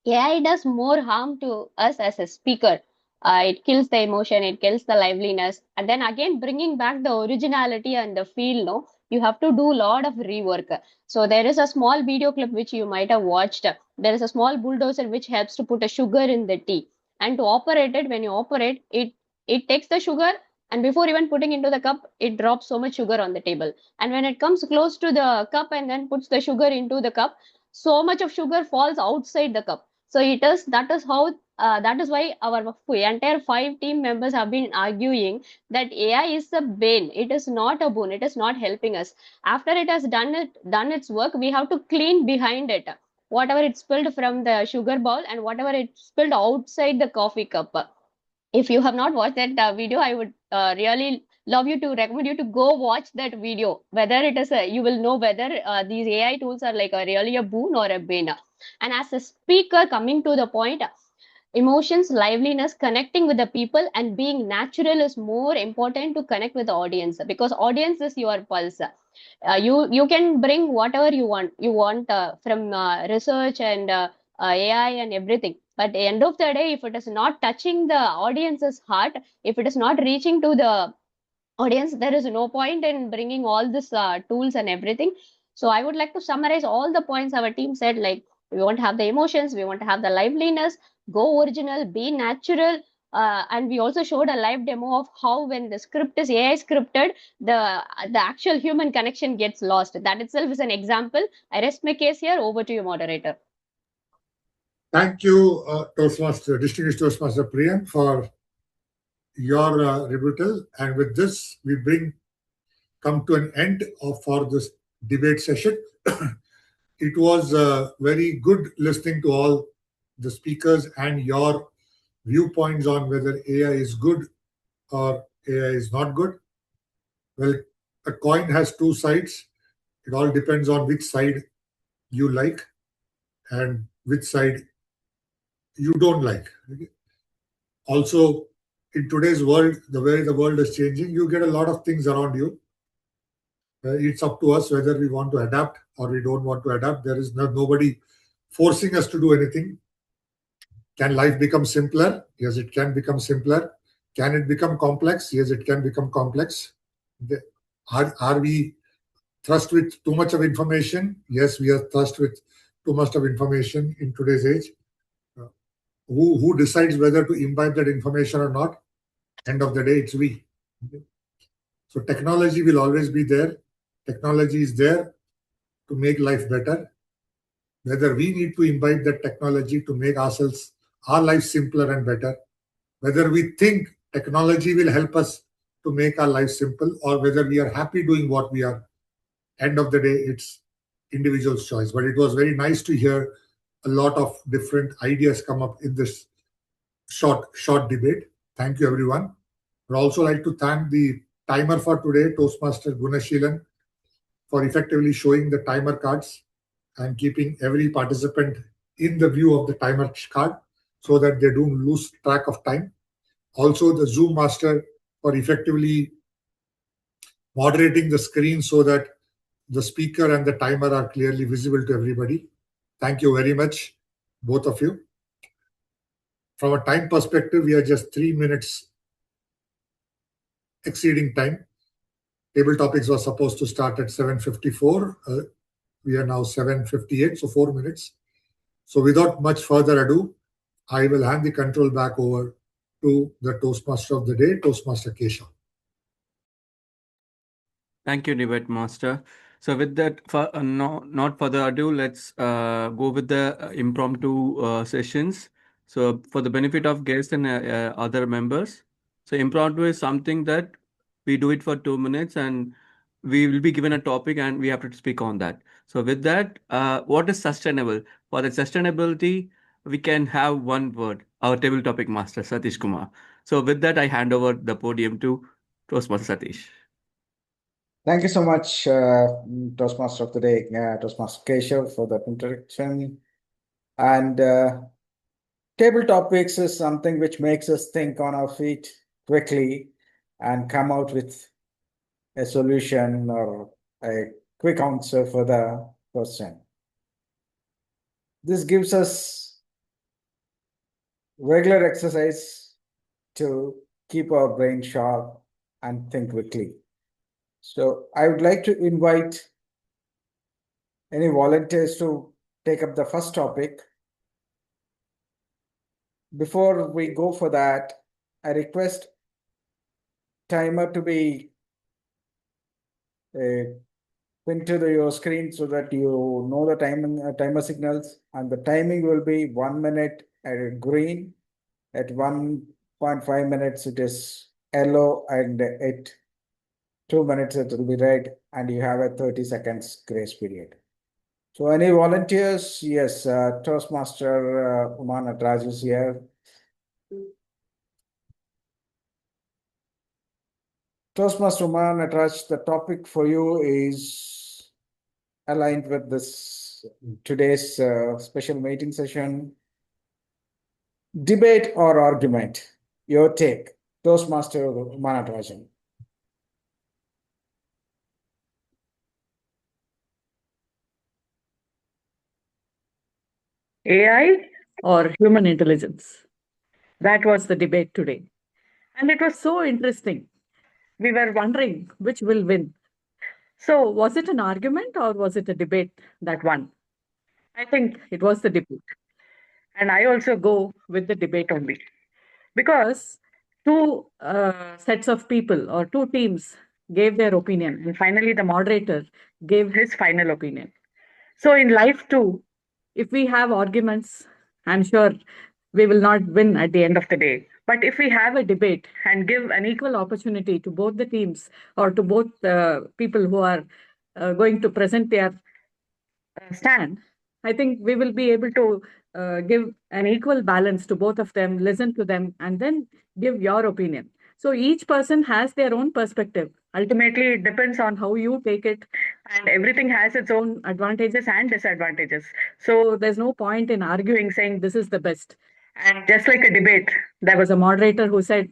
AI does more harm to us as a speaker. It kills the emotion, it kills the liveliness, and then again bringing back the originality and the feel. No, you have to do a lot of rework. So there is a small video clip which you might have watched. There is a small bulldozer which helps to put a sugar in the tea, and to operate it, when you operate it, it takes the sugar, and before even putting into the cup, it drops so much sugar on the table. And when it comes close to the cup and then puts the sugar into the cup, so much of sugar falls outside the cup. So that is why our entire 5 team members have been arguing that AI is a bane. It is not a boon. It is not helping us. After it has done its work, we have to clean behind it. Whatever it spilled from the sugar bowl and whatever it spilled outside the coffee cup. If you have not watched that video, I would really love you to recommend you to go watch that video. Whether it is you will know whether these AI tools are like really a boon or a bane. And as a speaker, coming to the point, emotions, liveliness, connecting with the people, and being natural is more important to connect with the audience, because audience is your pulse. You can bring whatever you want from research and AI and everything, but at the end of the day, if it is not touching the audience's heart, if it is not reaching to the audience, there is no point in bringing all this tools and everything. So I would like to summarize all the points our team said, like we want to have the emotions, we want to have the liveliness, go original, be natural, and we also showed a live demo of how when the script is AI scripted, the actual human connection gets lost. That itself is an example. I rest my case here. Over to you, moderator. Thank you, Toastmaster, distinguished Toastmaster Priyan, for your rebuttal. And with this, we come to an end for this debate session. It was very good listening to all the speakers and your viewpoints on whether AI is good or AI is not good. Well, a coin has two sides. It all depends on which side you like and which side you don't like. Also, in today's world, the way the world is changing, you get a lot of things around you. It's up to us whether we want to adapt or we don't want to adapt. There is nobody forcing us to do anything. Can life become simpler? Yes, it can become simpler. Can it become complex? Yes, it can become complex. Are we thrust with too much of information? Yes, we are thrust with too much of information in today's age. Who decides whether to imbibe that information or not? End of the day, it's we. So technology will always be there. Technology is there to make life better. Whether we need to imbibe that technology to make our life simpler and better, whether we think technology will help us to make our life simple, or whether we are happy doing what we are, end of the day, it's individual's choice. But it was very nice to hear a lot of different ideas come up in this short debate. Thank you, everyone. I'd also like to thank the timer for today, Toastmaster Gunashilan, for effectively showing the timer cards and keeping every participant in the view of the timer card so that they don't lose track of time. Also, the Zoom master for effectively moderating the screen so that the speaker and the timer are clearly visible to everybody. Thank you very much, both of you. From a time perspective, we are just 3 minutes exceeding time. Table topics was supposed to start at 7:54. We are now 7:58, so 4 minutes. So without much further ado, I will hand the control back over to the Toastmaster of the day, Toastmaster Keshav. Thank you, Debate Master. So with that, not further ado, let's go with the impromptu sessions. So for the benefit of guests and other members, so impromptu is something that we do it for 2 minutes and we will be given a topic and we have to speak on that. So with that, what is sustainable? For the sustainability, we can have one word, our table topic master, Satish Kumar. So with that, I hand over the podium to Toastmaster Satish. Thank you so much, Toastmaster of the day, Toastmaster Keshav, for that introduction. And table topics is something which makes us think on our feet quickly and come out with a solution or a quick answer for the question. This gives us regular exercise to keep our brain sharp and think quickly. So I would like to invite any volunteers to take up the first topic. Before we go for that, I request timer to be pinned to your screen so that you know the timer signals, and the timing will be 1 minute at green, at 1.5 minutes it is yellow, and at 2 minutes it will be red, and you have a 30 seconds grace period. So any volunteers? Yes, Toastmaster Uman Natraj is here. Toastmaster Uman Natraj, the topic for you is aligned with this today's special meeting session. Debate or argument? Your take. Toastmaster Manatarajan. AI or human intelligence? That was the debate today. And it was so interesting. We were wondering which will win. So, was it an argument or was it a debate that won? I think it was the debate. And I also go with the debate only. Because two sets of people or two teams gave their opinion. And finally, the moderator gave his final opinion. So, in life too, if we have arguments, I'm sure we will not win at the end of the day. But if we have a debate and give an equal opportunity to both the teams or to both people who are going to present their stand, I think we will be able to give an equal balance to both of them, listen to them, and then give your opinion. So each person has their own perspective. Ultimately, it depends on how you take it, and everything has its own advantages and disadvantages. So there's no point in arguing saying this is the best. And just like a debate, there was a moderator who said,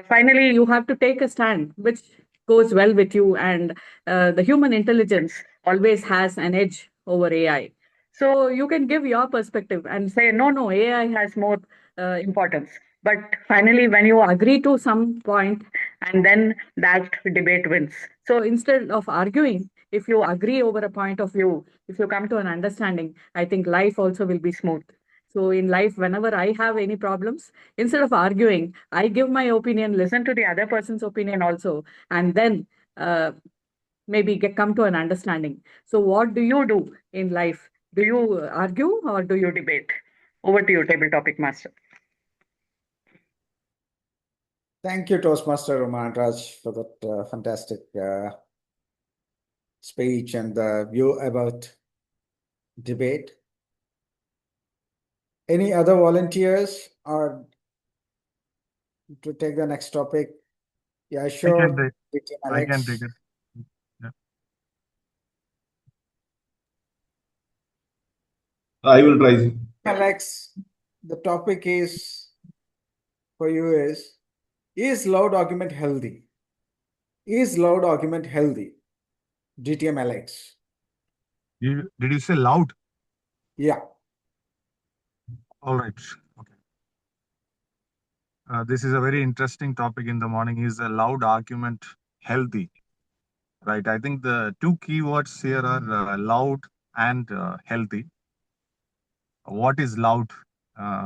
finally, you have to take a stand, which goes well with you. And the human intelligence always has an edge over AI. So you can give your perspective and say, no, AI has more importance. But finally, when you agree to some point, and then that debate wins. So instead of arguing, if you agree over a point of view, if you come to an understanding, I think life also will be smooth. So in life, whenever I have any problems, instead of arguing, I give my opinion, listen to the other person's opinion also, and then maybe come to an understanding. So what do you do in life? Do you argue or do you debate? Over to you, table topic master. Thank you, Toastmaster Manraj, for that fantastic speech and the view about debate. Any other volunteers or to take the next topic? Yeah, sure. I can take it. Yeah. I will try. Alex, the topic is for you is loud argument healthy? Is loud argument healthy? DTM Alex. Did you say loud? Yeah. All right. Okay. This is a very interesting topic in the morning. Is a loud argument healthy? Right. I think the two keywords here are loud and healthy. What is loud?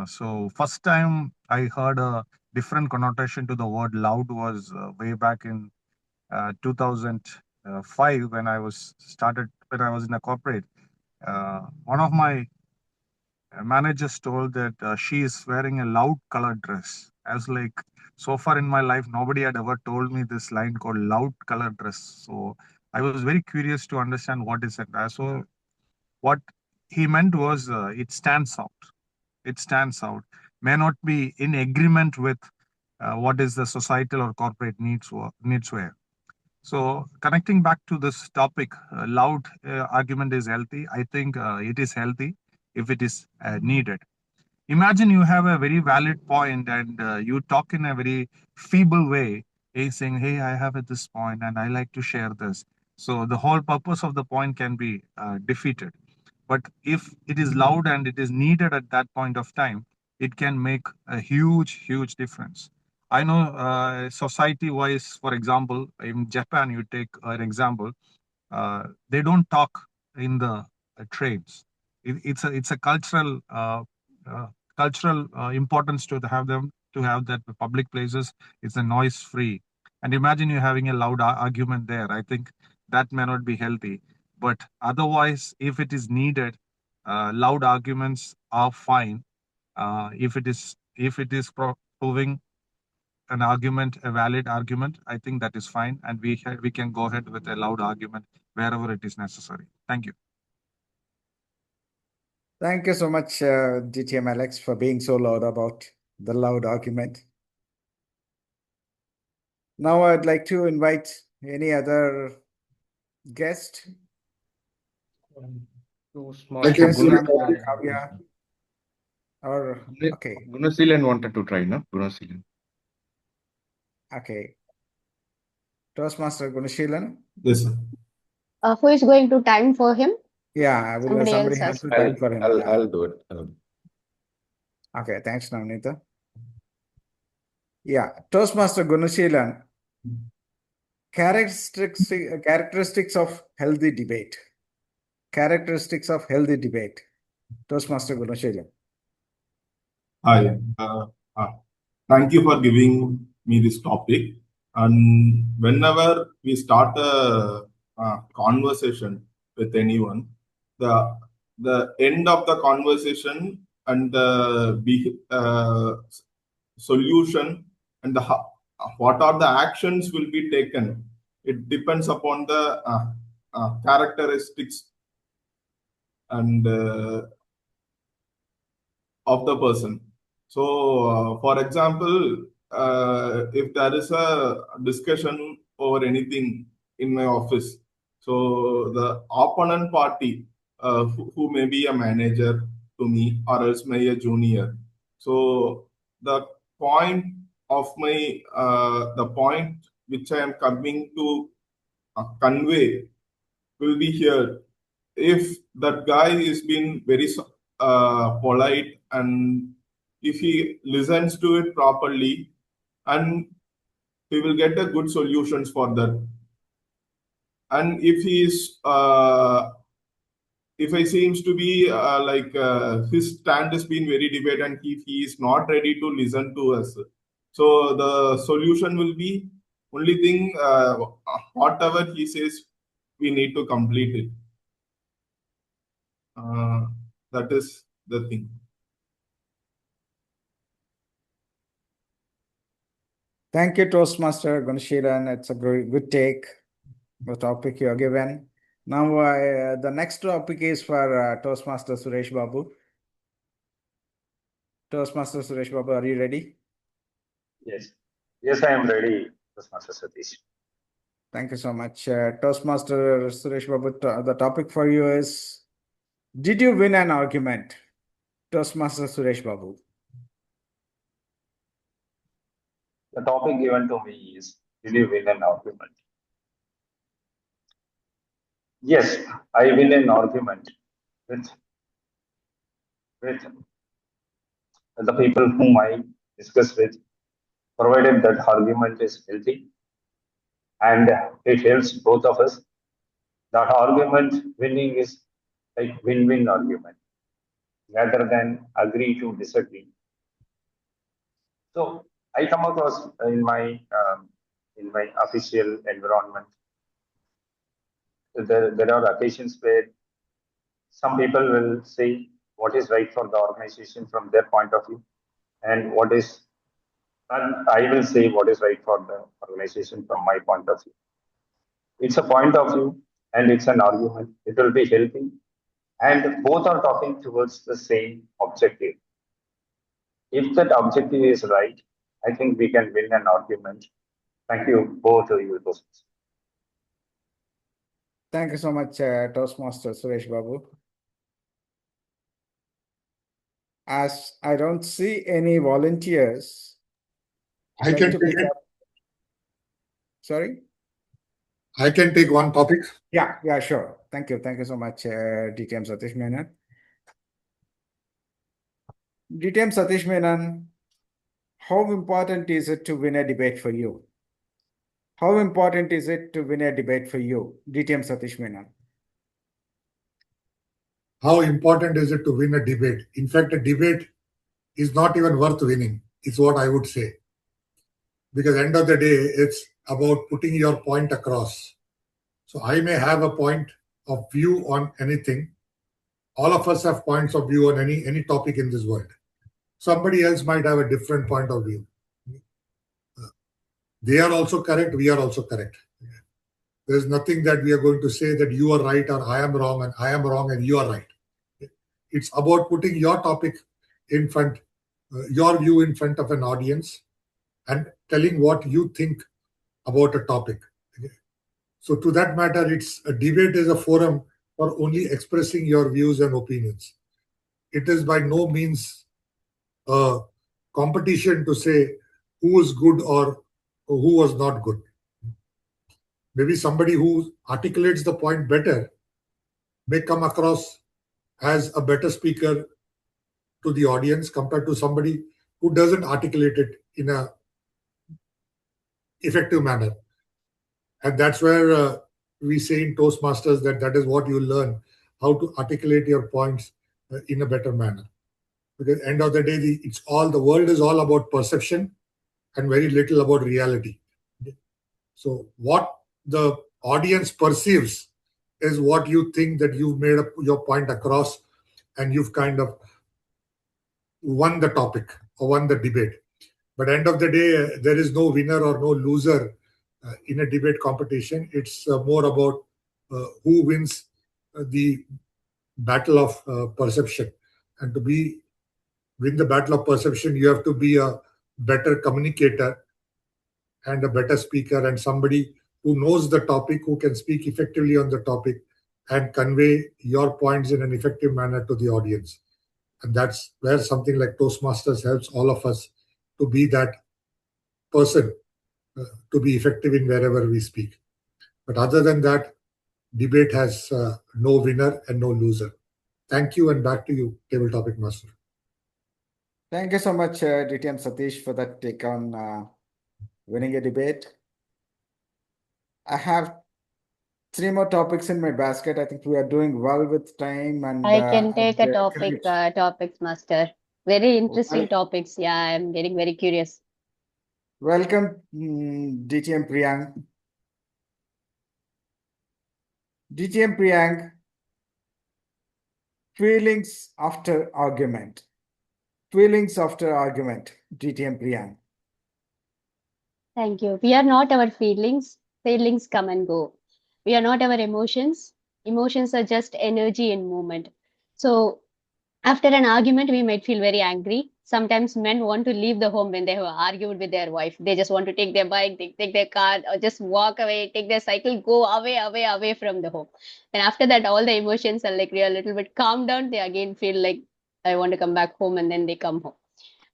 So first time I heard a different connotation to the word loud was way back in 2005 when I was in a corporate. One of my managers told that she is wearing a loud colored dress. I was like, so far in my life, nobody had ever told me this line called loud colored dress. So I was very curious to understand what is it. So what he meant was it stands out. It stands out. May not be in agreement with what is the societal or corporate needs wear. So connecting back to this topic, loud argument is healthy. I think it is healthy if it is needed. Imagine you have a very valid point and you talk in a very feeble way, saying, hey, I have at this point and I like to share this. So the whole purpose of the point can be defeated. But if it is loud and it is needed at that point of time, it can make a huge difference. I know society-wise, for example, in Japan, you take an example, they don't talk in the trains. It's a cultural importance to have that public places. It's a noise free. And imagine you having a loud argument there. I think that may not be healthy. But otherwise, if it is needed, loud arguments are fine. If it is proving an argument, a valid argument, I think that is fine, and we can go ahead with a loud argument wherever it is necessary. Thank you. Thank you so much, DTM Alex, for being so loud about the loud argument. Now I'd like to invite any other guest. Toastmaster Kavya. Or okay, Gunasilan wanted to try, no? Gunasilan. okay. Toastmaster Gunashilan. Yes, sir. Who is going to time for him? Yeah, will Somebody somebody else has has to to. time for him. Yeah. I'll do it. Okay, thanks, Navnita. Yeah, Toastmaster Gunashilan. Characteristics of healthy debate. Characteristics of healthy debate. Toastmaster Gunashilan. Hi. Thank you for giving me this topic. And whenever we start a conversation with anyone, the end of the conversation and the solution and what are the actions will be taken, it depends upon the characteristics and of the person. So, for example, if there is a discussion over anything in my office, so the opponent party, who may be a manager to me or else may a junior. So the point of my the point which I am coming to convey will be here. If that guy is being very polite and if he listens to it properly, and he will get a good solutions for that. And if he is if he seems to be his stand has been very debate and if he is not ready to listen to us, so the solution will be only thing, whatever he says, we need to complete it. That is the thing. Thank you, Toastmaster Gunashilan. It's a good take, the topic you are given. Now, the next topic is for Toastmaster Suresh Babu. Toastmaster Suresh Babu, are you ready? Yes. Yes, I am ready, Toastmaster Satish. Thank you so much. Toastmaster Suresh Babu, the topic for you is, did you win an argument? Toastmaster Suresh Babu. The topic given to me is, did you win an argument? Yes, I win an argument with the people whom I discuss with, provided that argument is healthy and it helps both of us. That argument winning is like win-win argument rather than agree to disagree. So I come across in my official environment, there are occasions where some people will say what is right for the organization from their point of view, and I will say what is right for the organization from my point of view. It's a point of view and it's an argument. It will be healthy, and both are talking towards the same objective. If that objective is right, I think we can win an argument. Thank you, both of you. Thank you so much, Toastmaster Suresh Babu. As I don't see any volunteers, I can take it. Sorry? I can take one topic. Yeah, sure. Thank you. Thank you so much, DTM Satish Menon. DTM Satish Menon, how important is it to win a debate for you? How important is it to win a debate for you, DTM Satish Menon? How important is it to win a debate? In fact, a debate is not even worth winning, is what I would say. Because end of the day, it's about putting your point across. So I may have a point of view on anything. All of us have points of view on any topic in this world. Somebody else might have a different point of view. They are also correct, we are also correct. There's nothing that we are going to say that you are right or I am wrong and I am wrong and you are right. It's about putting your topic in front, your view in front of an audience and telling what you think about a topic. So to that matter, a debate is a forum for only expressing your views and opinions. It is by no means a competition to say who was good or who was not good. Maybe somebody who articulates the point better may come across as a better speaker to the audience compared to somebody who doesn't articulate it in a effective manner. And that's where we say in Toastmasters that is what you learn, how to articulate your points in a better manner. Because end of the day, the world is all about perception and very little about reality. So what the audience perceives is what you think that you've made up your point across, and you've kind of won the topic or won the debate. But end of the day, there is no winner or no loser in a debate competition. It's more about who wins the battle of perception. And to win the battle of perception, you have to be a better communicator and a better speaker and somebody who knows the topic, who can speak effectively on the topic and convey your points in an effective manner to the audience. And that's where something like Toastmasters helps all of us to be that person, to be effective in wherever we speak. But other than that, debate has no winner and no loser. Thank you, and back to you, Table Topic Master. Thank you so much, DTM Satish, for that take on winning a debate. I have 3 more topics in my basket. I think we are doing well with time, and I can take a great. topics master. Very interesting topics. Yeah, I'm getting very curious. Welcome, DTM Priyank. DTM Priyank, feelings after argument. Feelings after argument, DTM Priyank. Thank you. We are not our feelings. Feelings come and go. We are not our emotions. Emotions are just energy and movement. So after an argument, we might feel very angry. Sometimes men want to leave the home when they have argued with their wife. They just want to take their bike, take their car, or just walk away, take their cycle, go away from the home. And after that, all the emotions are like a little bit calmed down. They again feel like I want to come back home, and then they come home.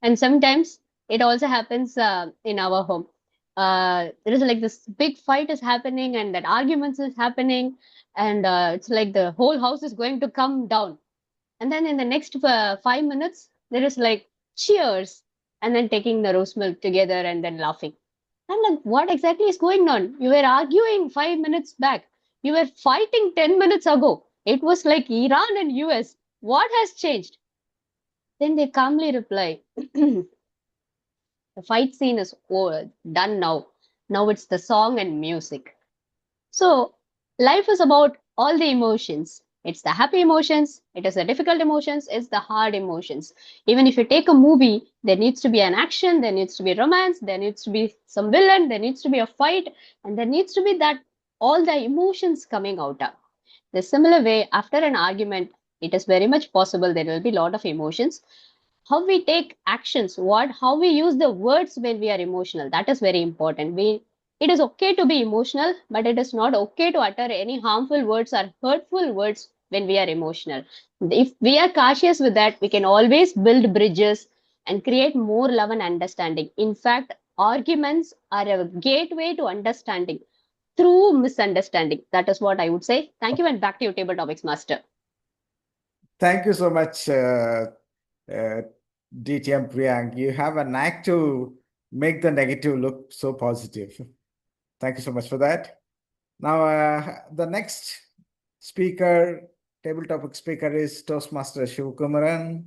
And sometimes it also happens in our home. There is like this big fight is happening, and that arguments is happening, and it's like the whole house is going to come down. And then in the next 5 minutes, there is like cheers, and then taking the rose milk together and then laughing. I'm like, what exactly is going on? You were arguing 5 minutes back. You were fighting 10 minutes ago. It was like Iran and US. What has changed? Then they calmly reply, the fight scene is done now. Now it's the song and music. So life is about all the emotions. It's the happy emotions, it is the difficult emotions, it's the hard emotions. Even if you take a movie, there needs to be an action, there needs to be romance, there needs to be some villain, there needs to be a fight, and there needs to be that all the emotions coming out. The similar way, after an argument, it is very much possible there will be a lot of emotions. How we take actions, how we use the words when we are emotional, that is very important. It is okay to be emotional, but it is not okay to utter any harmful words or hurtful words when we are emotional. If we are cautious with that, we can always build bridges and create more love and understanding. In fact, arguments are a gateway to understanding through misunderstanding. That is what I would say. Thank you, and back to you, Table Topics Master. Thank you so much, DTM Priyank. You have a knack to make the negative look so positive. Thank you so much for that. Now, the next speaker, table topic speaker is Toastmaster Shivkumaran.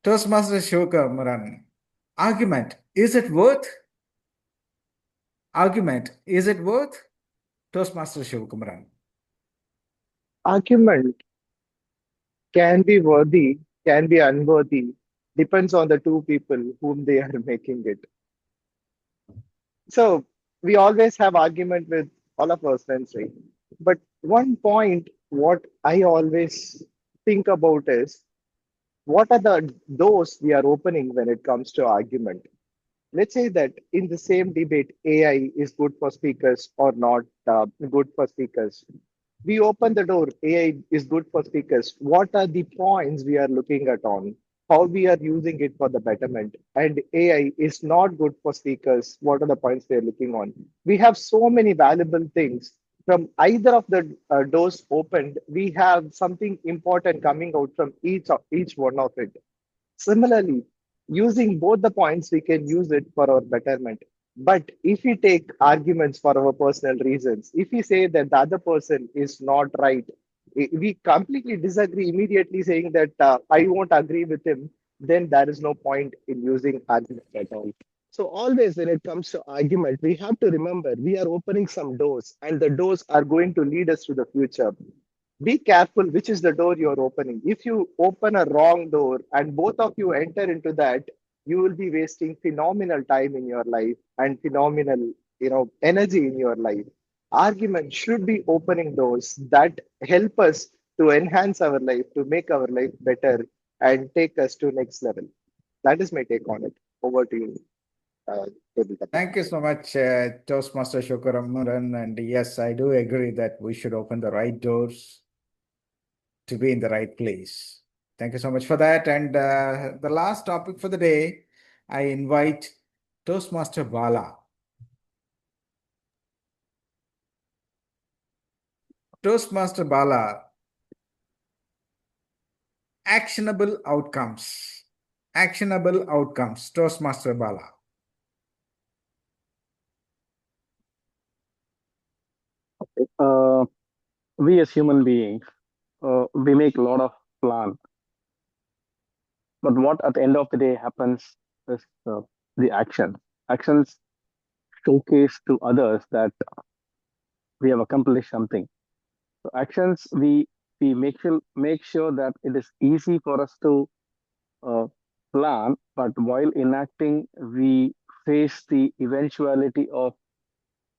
Toastmaster Shivkumaran, argument, is it worth? Argument, is it worth? Toastmaster Shivkumaran. Argument can be worthy, can be unworthy, depends on the two people whom they are making it. So we always have argument with all of our friends, right? But one point, what I always think about is what are the doors we are opening when it comes to argument? Let's say that in the same debate, AI is good for speakers or not good for speakers. We open the door. AI is good for speakers. What are the points we are looking at on? How we are using it for the betterment? And AI is not good for speakers. What are the points we are looking on? We have so many valuable things. From either of the doors opened, we have something important coming out from each one of it. Similarly, using both the points, we can use it for our betterment. But if we take arguments for our personal reasons, if we say that the other person is not right, we completely disagree immediately saying that I won't agree with him, then there is no point in using argument at all. So always when it comes to argument, we have to remember we are opening some doors and the doors are going to lead us to the future. Be careful which is the door you're opening. If you open a wrong door and both of you enter into that, you will be wasting phenomenal time in your life and phenomenal, energy in your life. Argument should be opening doors that help us to enhance our life, to make our life better and take us to next level. That is my take on it. Over to you. Thank you so much, Toastmaster Shokaramuran. And yes, I do agree that we should open the right doors to be in the right place. Thank you so much for that. And the last topic for the day, I invite Toastmaster Bala. Toastmaster Bala, actionable outcomes. Actionable outcomes, Toastmaster Bala. We as human beings, we make a lot of plans, but what at the end of the day happens is the action. Actions showcase to others that we have accomplished something. So actions, we make sure that it is easy for us to plan, but while enacting, we face the eventuality of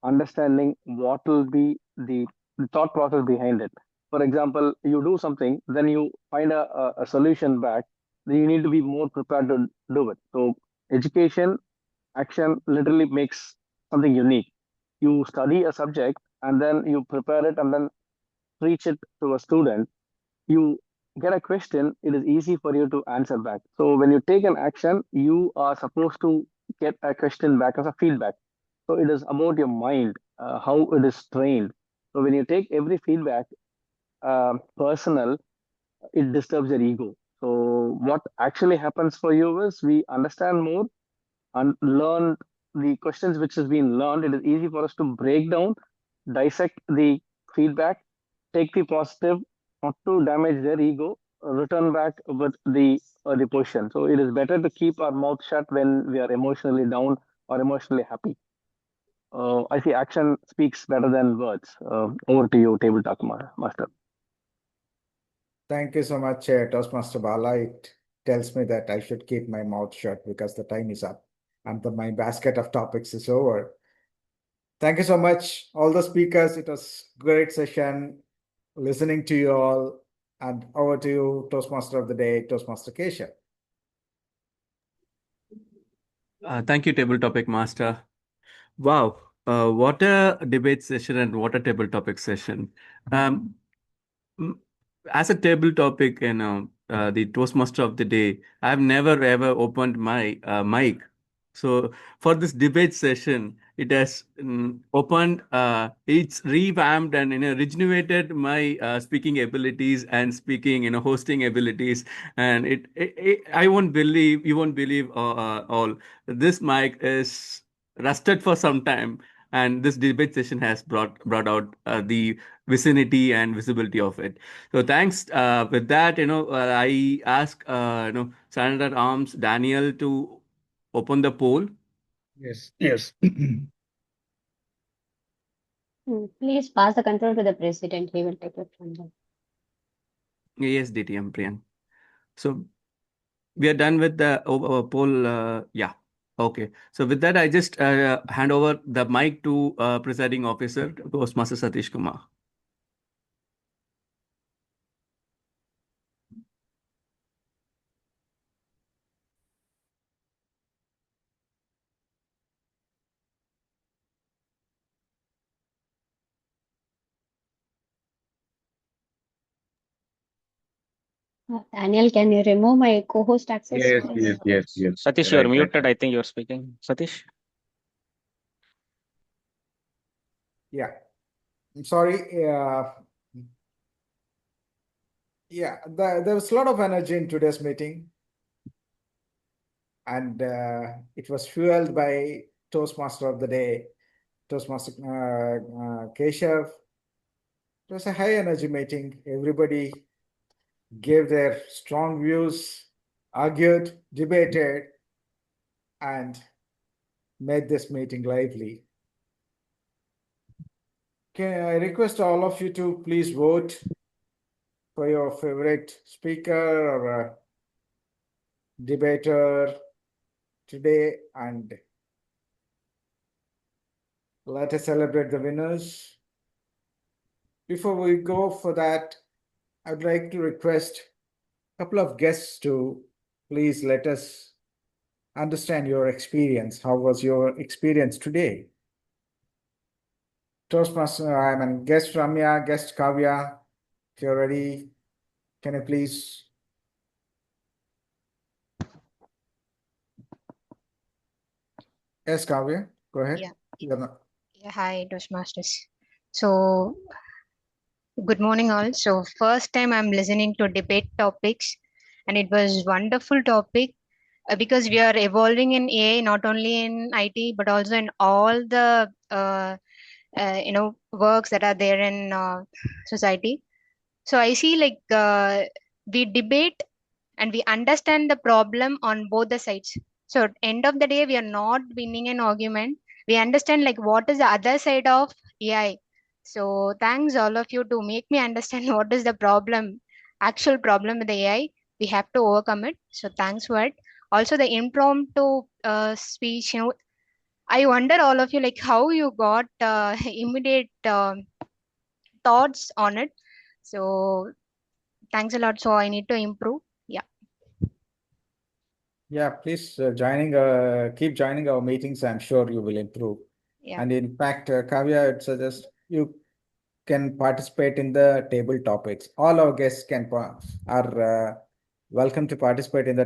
understanding what will be the thought process behind it. For example, you do something, then you find a solution back, then you need to be more prepared to do it. So education, action literally makes something unique. You study a subject and then you prepare it and then teach it to a student. You get a question, it is easy for you to answer back. So when you take an action, you are supposed to get a question back as a feedback. So it is about your mind, how it is trained. So when you take every feedback personal, it disturbs your ego. So what actually happens for you is we understand more and learn the questions which has been learned. It is easy for us to break down, dissect the feedback, take the positive, not to damage their ego, return back with the position. So it is better to keep our mouth shut when we are emotionally down or emotionally happy. I see action speaks better than words. Over to you, Table Talk Master. Thank you so much, Toastmaster Bala. It tells me that I should keep my mouth shut because the time is up and my basket of topics is over. Thank you so much, all the speakers. It was great session listening to you all. And over to you, Toastmaster of the Day, Toastmaster Keshav. Thank you, Table Topic Master. Wow, what a debate session and what a table topic session. Um, as a table topic, the Toastmaster of the Day, I've never ever opened my mic. So for this debate session, it has opened, it's revamped and rejuvenated my speaking abilities and speaking, hosting abilities. And I won't believe, you won't believe all. This mic is rusted for some time, and this debate session has brought out the vicinity and visibility of it. So thanks. With that, I ask Senator Arms Daniel to open the poll. Yes, yes. Please pass the control to the president. He will take it from there. Yes, DTM Priyan. So we are done with the poll. Yeah. Okay. So with that, I just hand over the mic to presiding officer, Toastmaster Satish Kumar. Daniel, can you remove my co-host access, Yes, please? yes. Satish, you are Right. muted. I think you're speaking. Satish? Yeah, I'm sorry. Yeah, there was a lot of energy in today's meeting, and it was fueled by Toastmaster of the day, Toastmaster Keshav. It was a high energy meeting. Everybody gave their strong views, argued, debated, and made this meeting lively. Can I request all of you to please vote for your favorite speaker or debater today, and let us celebrate the winners. Before we go for that, I'd like to request a couple of guests to please let us understand your experience. How was your experience today? Toastmaster, guest Ramya, guest Kavya, if you're ready, can you please? Yes, Kavya, go ahead. Yeah. Hi, Toastmasters. So, good morning, all. So, first time I'm listening to debate topics, and it was wonderful topic because we are evolving in AI, not only in IT but also in all the works that are there in society. So I see like we debate and we understand the problem on both the sides. So at end of the day, we are not winning an argument. We understand like what is the other side of AI. So thanks all of you to make me understand what is the problem, actual problem with the AI. We have to overcome it. So thanks for it. Also the impromptu speech, I wonder all of you like how you got immediate thoughts on it. So thanks a lot. So I need to improve. Yeah. Yeah, please keep joining our meetings. I'm sure you will improve. Yeah. And in fact, Kavya, I'd suggest you can participate in the table topics. All our guests are welcome to participate in the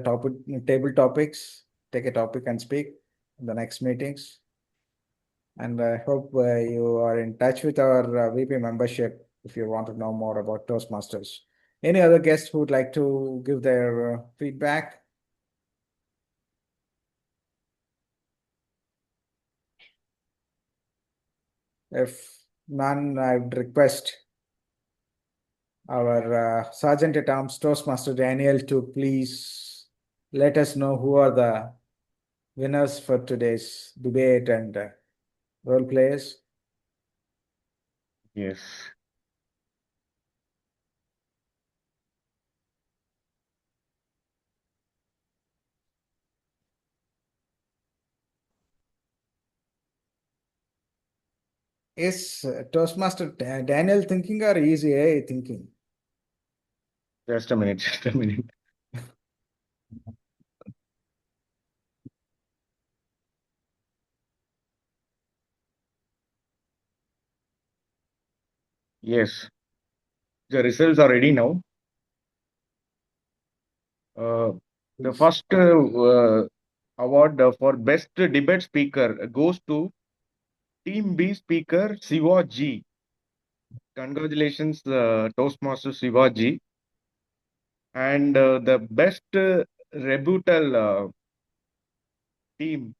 table topics. Take a topic and speak in the next meetings. And I hope you are in touch with our VP membership if you want to know more about Toastmasters. Any other guests who would like to give their feedback? If none, I would request our Sergeant at Arms Toastmaster Daniel to please let us know who are the winners for today's debate and role players. Yes. Is Toastmaster Daniel thinking or is AI thinking? Just a minute. Yes. The results are ready now. The first award for best debate speaker goes to Team B speaker Siva G. Congratulations, Toastmaster Siva G. And the best rebuttal team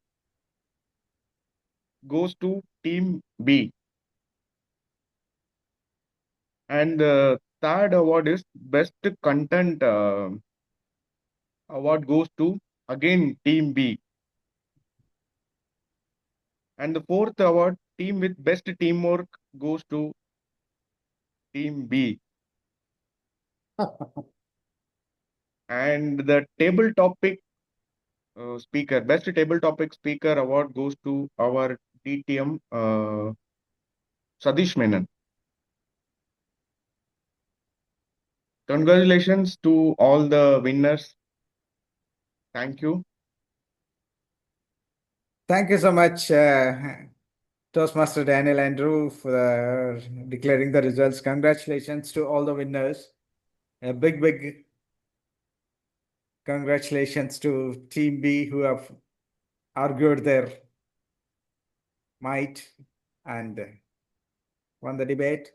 goes to Team B. And the third award is best content award goes to again Team B. And the fourth award, team with best teamwork, goes to Team B. And the table topic speaker, best table topic speaker award goes to our DTM Satish Menon. Congratulations to all the winners. Thank you. Thank you so much, Toastmaster Daniel Andrew, for declaring the results. Congratulations to all the winners. A big Congratulations to Team B who have argued their might and won the debate.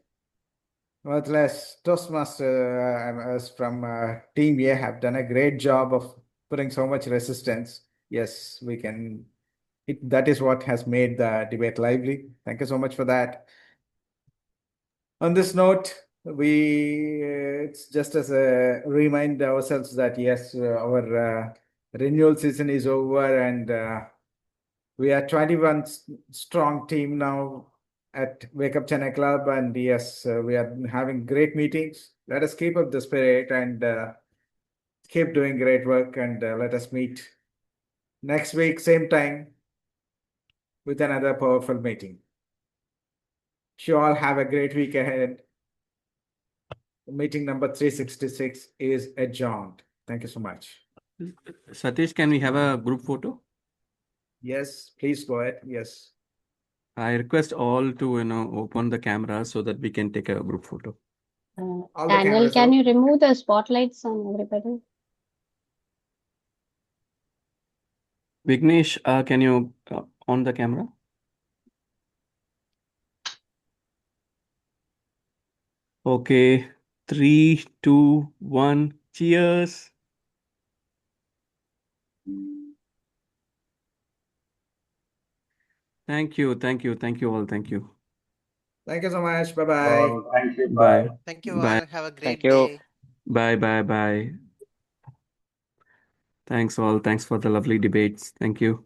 Nevertheless, Toastmaster from Team A have done a great job of putting so much resistance. Yes, we can. That is what has made the debate lively. Thank you so much for that. On this note, it's just as a remind ourselves that yes, our renewal season is over and we are 21 strong team now at Wake Up Chennai Club, and yes, we are having great meetings. Let us keep up the spirit and keep doing great work, and let us meet next week, same time, with another powerful meeting. You all have a great week ahead. Meeting number 366 is adjourned. Thank you so much. Satish, can we have a group photo? Yes, please go ahead. Yes. I request all to open the camera so that we can take a group photo. All the Daniel, cameras can out. you remove the spotlights on everybody? Vignesh, can you on the camera? Okay, 3, 2, 1, cheers. Thank you all. Thank you. Thank you so much. Bye bye. Well, thank you. Bye. Bye. Thank you Bye. all. Have a great Thank you. day. Bye. Thanks all. Thanks for the lovely debates. Thank you.